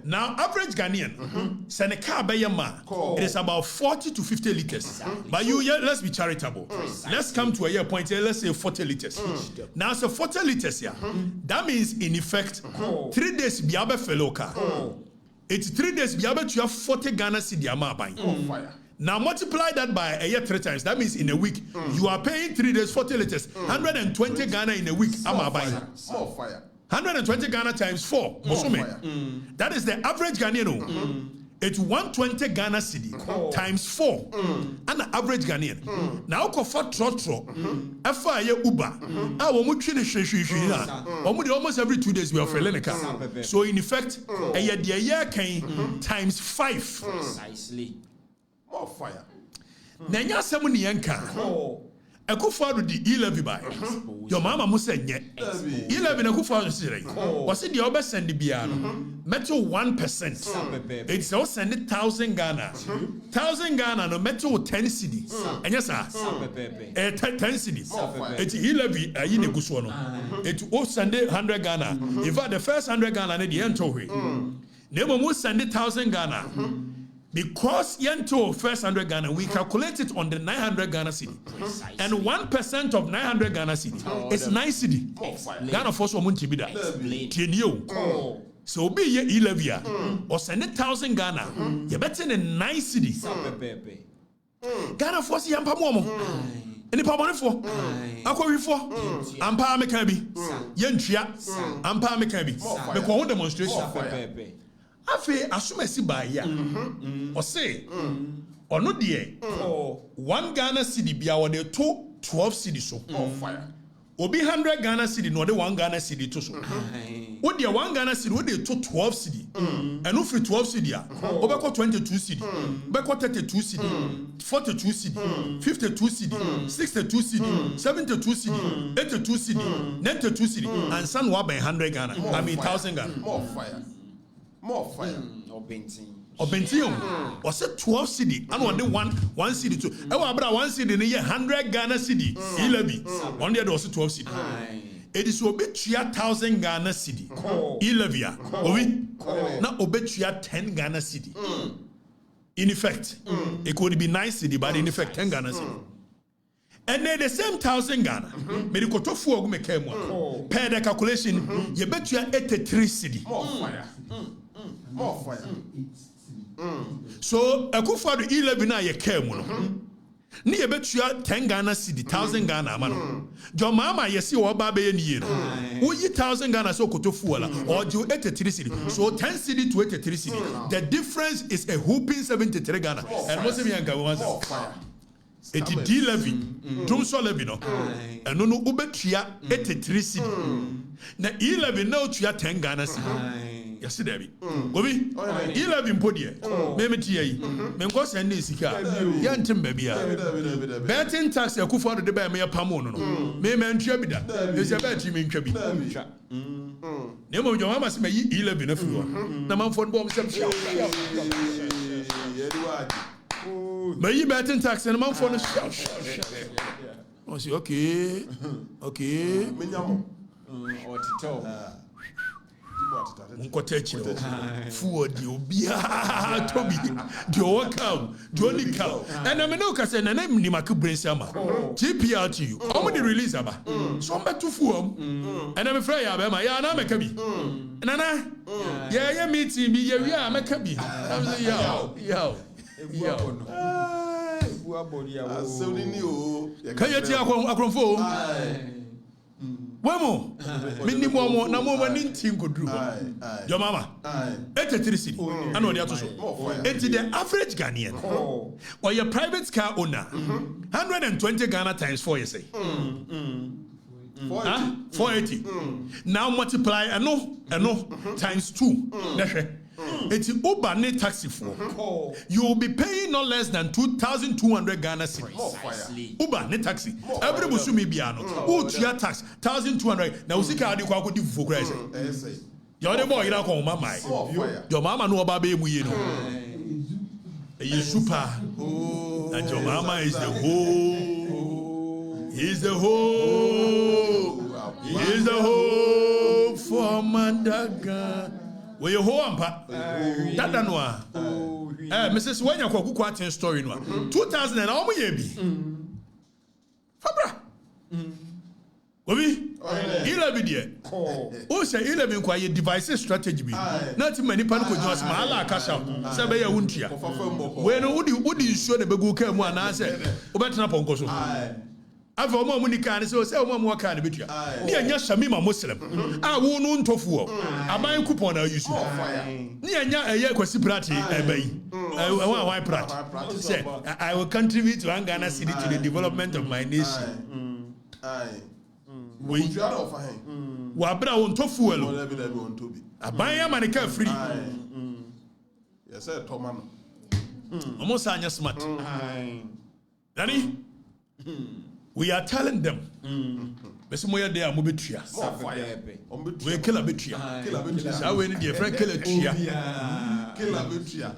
Now average Ghanaian, se ne car by it is about 40 to 50 liters. But let's be charitable. Let's come to a year point here. Let's say 40 liters. Now so 40 liters here. That means in effect 3 days be able fellow car. It's 3 days, be able to have 40 Ghana cedi amount buying. Now multiply that by a year 3 times. That means in a week, you are paying 3 days, 40 liters, 120 Ghana in a week. Amount buying. 120 Ghana times 4. That is the average Ghanaian. It's 120 Ghana cedi times 4. And the average Ghanaian. Now go for trotro. Aye Uber. Almost every 2 days we are filling a car. So in effect, a year times 5. Precisely. More fire. Nanya Samuni Yanka. A good father the 11 by your mama must say 11 a good father was it the other send the piano metal 1%. It's also send 1,000 Ghana 1,000 Ghana no metal 10 cedi and yes sir 10 cedi it's 11 a yin guswono it also send 100 Ghana if the first 100 Ghana the end to we never must send 1,000 Ghana. Because Yento first 100 Ghana, we calculate it on the 900 Ghana cedi. And 1% of 900 Ghana cedi is 9 cedi. Ghana force woman to be that. So be ye 11 or send 1,000 Ghana. You better than 9 cedi. Ghana force yampa momo. Any pamone for? Akwa for? Ampa me can be. Yentia. Ampa me can be. Me ko demonstration. Afe asumesi ba ya o say ono de 1 Ghana cedi bia wo de to 12 cedi so fire obi 100 Ghana cedi no de 1 Ghana cedi to so wo de 1 Ghana cedi wo de to 12 cedi eno free 12 cedi a wo be ko 22 cedi be ko 32 cedi 42 cedi 52 cedi 62 cedi 72 cedi 82 cedi 92 cedi and san wa by 100 Ghana I mean 1,000 Ghana more fire. More fire. Obentin. Was it 12 cedi? And one day one cedi too. I want about 1 cedi in 100 Ghana cedi. 11. One day there was 12 cedi. It is obetria 1,000 Ghana cedi. 11. Obi. Now obetria 10 Ghana cedi. In effect, it could be 9 cedi, but in effect 10 Ghana cedi. And then the same 1,000 Ghana. Medical tofu or me came one. Per the calculation, you bet you are 83 cedi. More fire. More fire. So a good for the 11 na ye came one. Ni ye bet you are 10 Ghana cedi, 1,000 Ghana man. Your mama ye see what baby in year. Who ye 1,000 Ghana so kotofu or do 83 cedi. So 10 cedi to 83 cedi. The difference is a whooping 73 Ghana. And most of you are fire. Eti D11 drum so 11 no eno no ubetua 83 cedi na 11 na otua 10 Ghana cedi yesi debi obi 11 podie me metie yi me nko send na sika ya ntem ba bia betting tax akufo de ba me pamo no me ntua bi da ese ba ti me ntwa bi ne mo jo mama se me yi 11 na fiwa na manfo bo mo sem sia may you betting tax and man for the shout. I say, okay. Forward you be Toby, the overcome, Johnny Cow. And I mean, no, because and I'm Nimaku Brain Sama. GPR to you. How many release Abba? So I'm back to form. And I'm afraid I'm a yana Makabi. Nana, yeah, meeting me, yeah, Makabi. I'm like, yo. Can you tell Akronfo? Wemo, minimum, no more than anything could do. Your mama, 83 cedi. I know they are to show. It's the average Ghanaian or your private car owner 120 Ghana times 4, you say. 480. Now multiply, I know, times 2. That's right. It's Uber ne taxi for. You will be paying no less than 2,200 Ghana cedis. Uber ne taxi. Every Musumi biano. Utia tax 1,200. Now usika adi kwa kudi for Christ. Your boy ina kwa mama. Your mama no babe mu yeno. A super. And your mama is the whole. He's the whole. He is the whole for Mandaga. Where you home, Papa? That no. Mrs. Wanya Kwaku story no. 2000 and how many be? Fabra. Obi, 11 there. Oh, say 11 quiet devices strategy be. Not many panic with us, Mala cash out. Sabe ya wuntia. When would you show the begu came one answer? Obetan upon Goso. I've a more money can so say one more kind of bit. Near Shamima Muslim. I won't tofu. I buy a coupon I use. Near a year quasiprati, I bay. Why prat? Say, I will contribute to Angana City to the development of my nation. We Wabra on tofu. I buy a manica free. Yes, sir, Toman. Almost Anya smart. Danny, we are telling them. Besimoya de amubetria. We kill a betria. I will need a friend kill a tria. Kill a betria.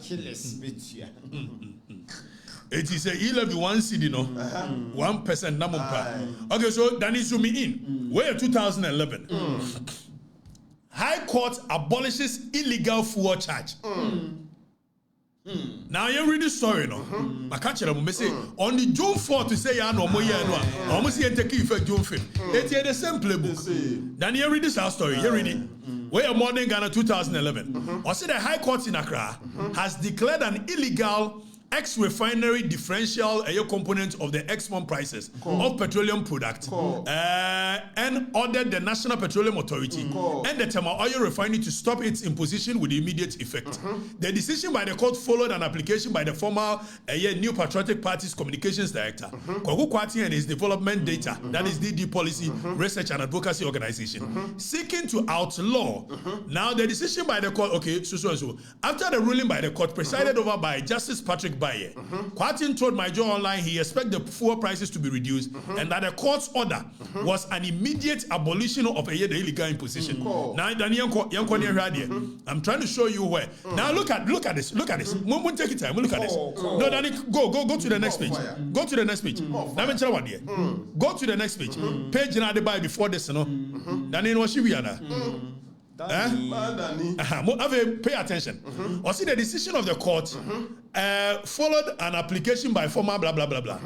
It is a 11 city, no 1% number. Okay, so Danny zoom me in. Where 2011. High Court abolishes illegal fuel charge. Now you read the story, no? I catch it. Say on the June 4th to say no more year no. Almost here take effect June 5th. It's the same playbook. Then you read this story. You read it. Where modern Ghana 2011. I say the High Court in Accra has declared an illegal ex-refinery differential component of the export prices of petroleum products and ordered the National Petroleum Authority and the thermal oil refinery to stop its imposition with immediate effect. The decision by the court followed an application by the former New Patriotic Party's communications director, Kwaku Kwati, and his development data, that is DD Policy Research and Advocacy Organization, seeking to outlaw. Now the decision by the court, after the ruling by the court presided over by Justice Patrick Baye, Kwatin told my Joe Online he expects the fuel prices to be reduced and that the court's order was an immediate abolition of the illegal imposition. Now, I'm trying to show you where. Now look at this. Won't take it time. Look at this. No, Danny, go to the next page. Go to the next page. Go to the next page. Page now the buy before this, no. Danny, what should we are? Pay attention. Or see the decision of the court followed an application by former blah blah blah blah.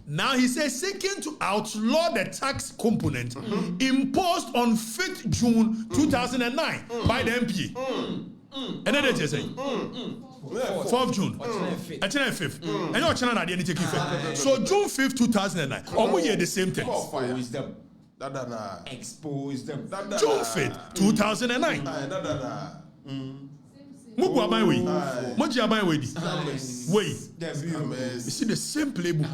Now he says seeking to outlaw the tax component imposed on 5th June 2009 by the MP. And then they say 4th June. 5th. And you're China didn't take effect. So June 5th, 2009. Almost the same thing. Expose them. June 5th, 2009. Mugu abai we. Moji abai we di. Wait. You see the same playbook.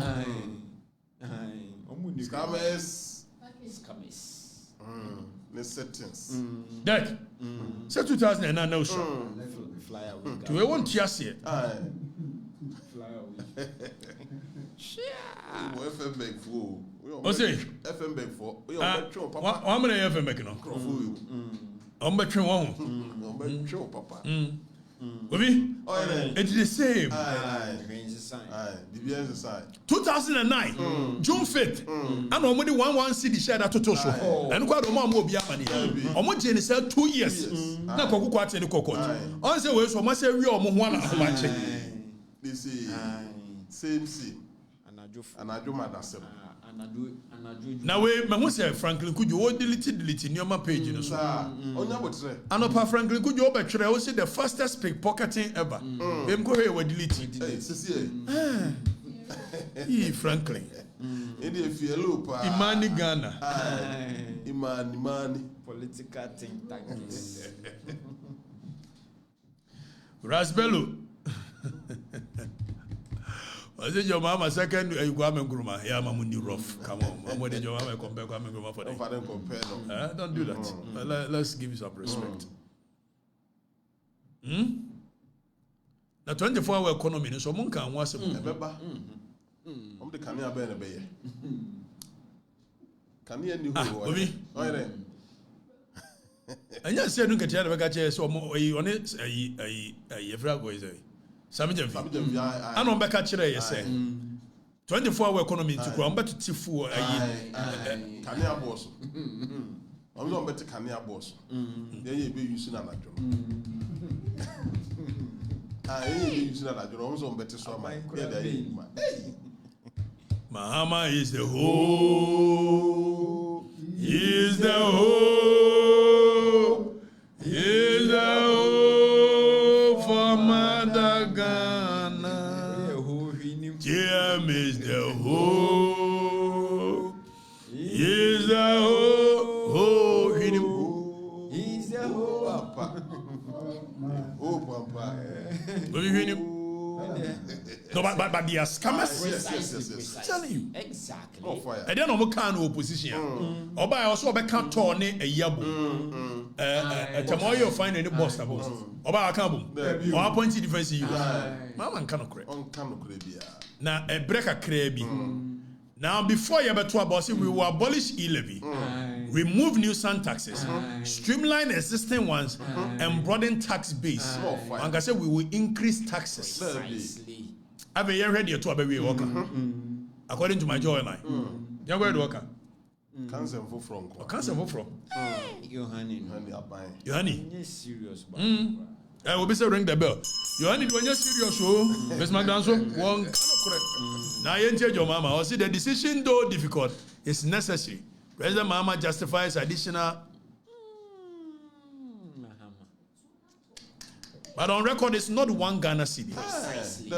Scammers. The settings. That. Say 2009 no show. To we won't chase it. FM beg for. What's it? FM beg for. How many FM beg no? I'm betting one. Papa. It's the same. 2009, June 5th, and only one city share that total show. And quite a mom will be money. Almost in 2 years. Now, Koku Kwati and Coco. On the way, so must say, we are one of my This is same scene. And I do my dasem. Now, Franklin, could you delete in your page? And Franklin, could you say the fastest pickpocketing ever? Go delete. Franklin. Imani Ghana. Imani. Political think tanks. Rasbello. I said your mama second you go am gruma. Yeah, mamundi rough. Come on. Mama did your mama compare go am gruma for them. Don't do that. Let's give you some respect. The 24-hour economy so mun kan wase mo. Ebeba. The Kania be na be ye. Kania ni ho. Obi. Oyere. Anya se nu ketia na be ka che so mo on efra go is Samijamfi. I know Becca Chile, you say. 24-hour economy to grow, but to fool. Kania boss. I'm not better Kania boss. Then you be using an adjo. I ain't using an adjo. I'm so better so my. Mahama is the whole. Is the whole. Is the whole for Madagana. Jam is the whole. Is the whole. He's the whole. Oh, Papa. What do you hear? No, but they are scammers. Yes. Telling you. Exactly. Oh, fire. I don't know what kind of opposition. Oba also be can't turn a yabo. Tomorrow find any boss that boss. Oba can't boom. 1 point difference you. Mama cannot correct. On cannot correct. Now a break a crabby. Now before you ever to abolish, we will abolish e-levy, remove new sun taxes, streamline existing ones, and broaden tax base. And I said we will increase taxes. I've been ready to a worker. According to my joy line. You're going to work. Cancer from. Cancer from. Yohani. Yes, serious. I will be saying ring the bell. Yohani, when you're serious, Miss McDonald, one. Now you change your mama. See the decision, though difficult, is necessary. President Mahama justifies additional. But on record, it's not one Ghana city. Precisely.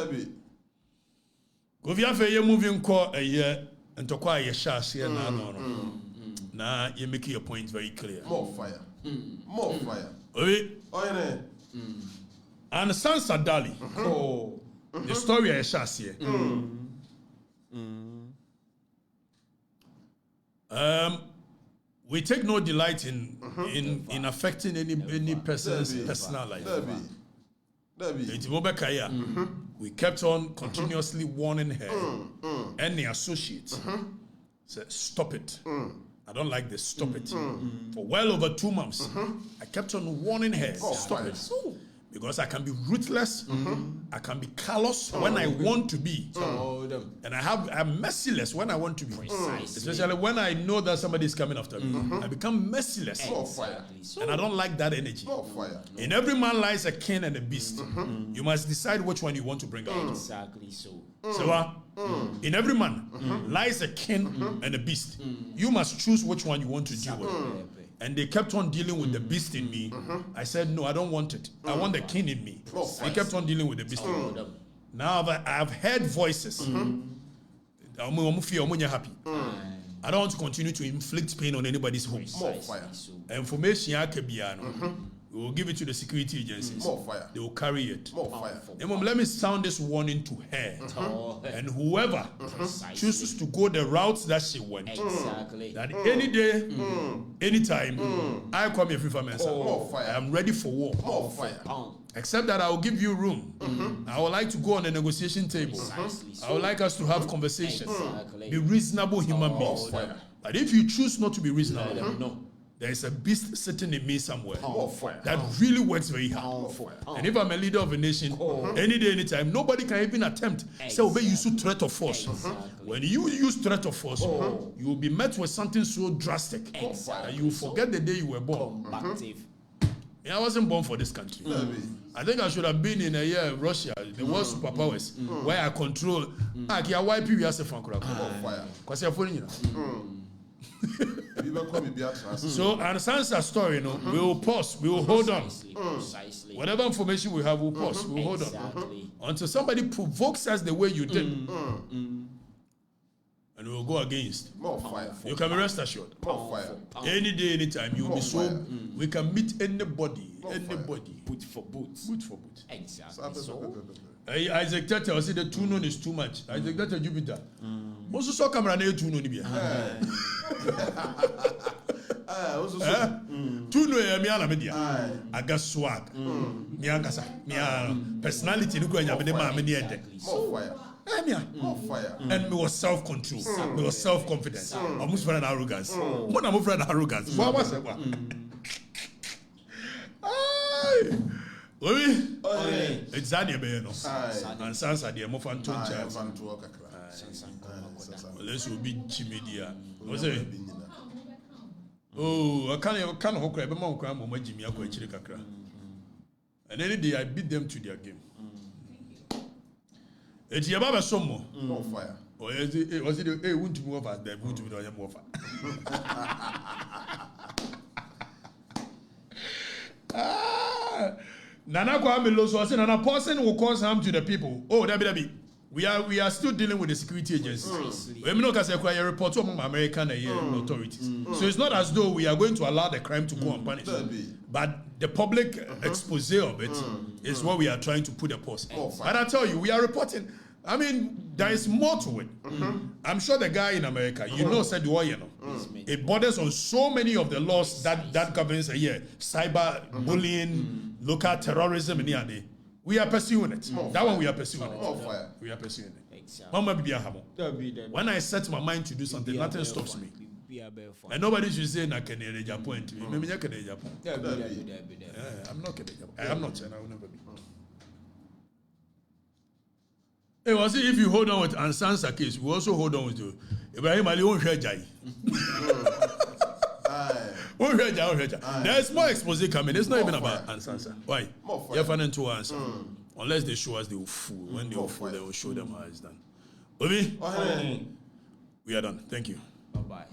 Go via for you moving call a year and to acquire your shares here now. Now you make your point very clear. More fire. More fire. Okay. And Sansa Dali. The story I shall see. We take no delight in affecting any person's personal life. We kept on continuously warning her and the associates. Said, stop it. I don't like this. Stop it. For well over 2 months, I kept on warning her. Stop it. Because I can be ruthless, I can be callous when I want to be, and I'm merciless when I want to be. Especially when I know that somebody is coming after me, I become merciless, and I don't like that energy. In every man lies a king and a beast. You must decide which one you want to bring out. Exactly so. So, in every man lies a king and a beast. You must choose which one you want to deal with. And they kept on dealing with the beast in me. I said, no, I don't want it. I want the king in me. They kept on dealing with the beast in me. Now I've heard voices. I'm happy. I don't want to continue to inflict pain on anybody's home. Information we will give it to the security agencies. They will carry it. Let me sound this warning to her. And whoever chooses to go the routes that she went, that any day, anytime, I come here for myself. I am ready for war. Except that I will give you room. I would like to go on the negotiation table. I would like us to have conversations. Be reasonable human beings. But if you choose not to be reasonable, there is a beast sitting in me somewhere that really works very hard. And if I'm a leader of a nation, any day, anytime, nobody can even attempt. Say, obey use threat of force. When you use threat of force, you will be met with something so drastic that you will forget the day you were born. I wasn't born for this country. I think I should have been in a year in Russia, the world superpowers, where I control. So, and Sansa story, we will pause, we will hold on. Whatever information we have, we'll pause, we'll hold on. Until somebody provokes us the way you did. And we will go against. You can be rest assured. Any day, anytime, you will be so. We can meet anybody. Boot for boot. Exactly. Isaac Tete, I said the tunon is too much. Isaac Tete, Jupiter. Also saw camera near tunon. Tuno ya miana media. I got swag. Miangasa. Mia personality. Look at me, ma many ede. More fire. And me was self-control. Me was self-confidence. Almost for an arrogance. What am I for an arrogance? What was it? Obi. It's Zania Beno. And Sansa, dear Mofanton. Let's be Chimidia. Was it? Oh, I can't hook a monk, Mamma Jimmy, I quite Chiricacra. And any day I beat them to their game. It's your Baba Somo. No fire. Or was it a wound to move at the wound to the Mofa? Nana Kwame was and a person who cause harm to the people. Oh, WW. We are still dealing with the security agencies. We not as a report from American authorities. So it's not as though we are going to allow the crime to go unpunished. But the public expose of it is what we are trying to put a pause. But I tell you, we are reporting. I mean, there is more to it. I'm sure the guy in America, said it borders on so many of the laws that governs cyber bullying, local terrorism, and we are pursuing it. That one we are pursuing it. We are pursuing it. When I set my mind to do something, nothing stops me. And nobody should say na Canadian Japan to me. Maybe Canadian Japan. I'm not Canadian. I am not, and I will never be. Hey, was it if you hold on with Ansansa case, we also hold on with you. Ibrahim Ali won't share Jai. There's more expose coming. It's not even about Ansansa. Why? You have an to answer. Unless they show us they will fool. When they will fool, they will show them how it's done. Obi? We are done. Thank you. Bye-bye.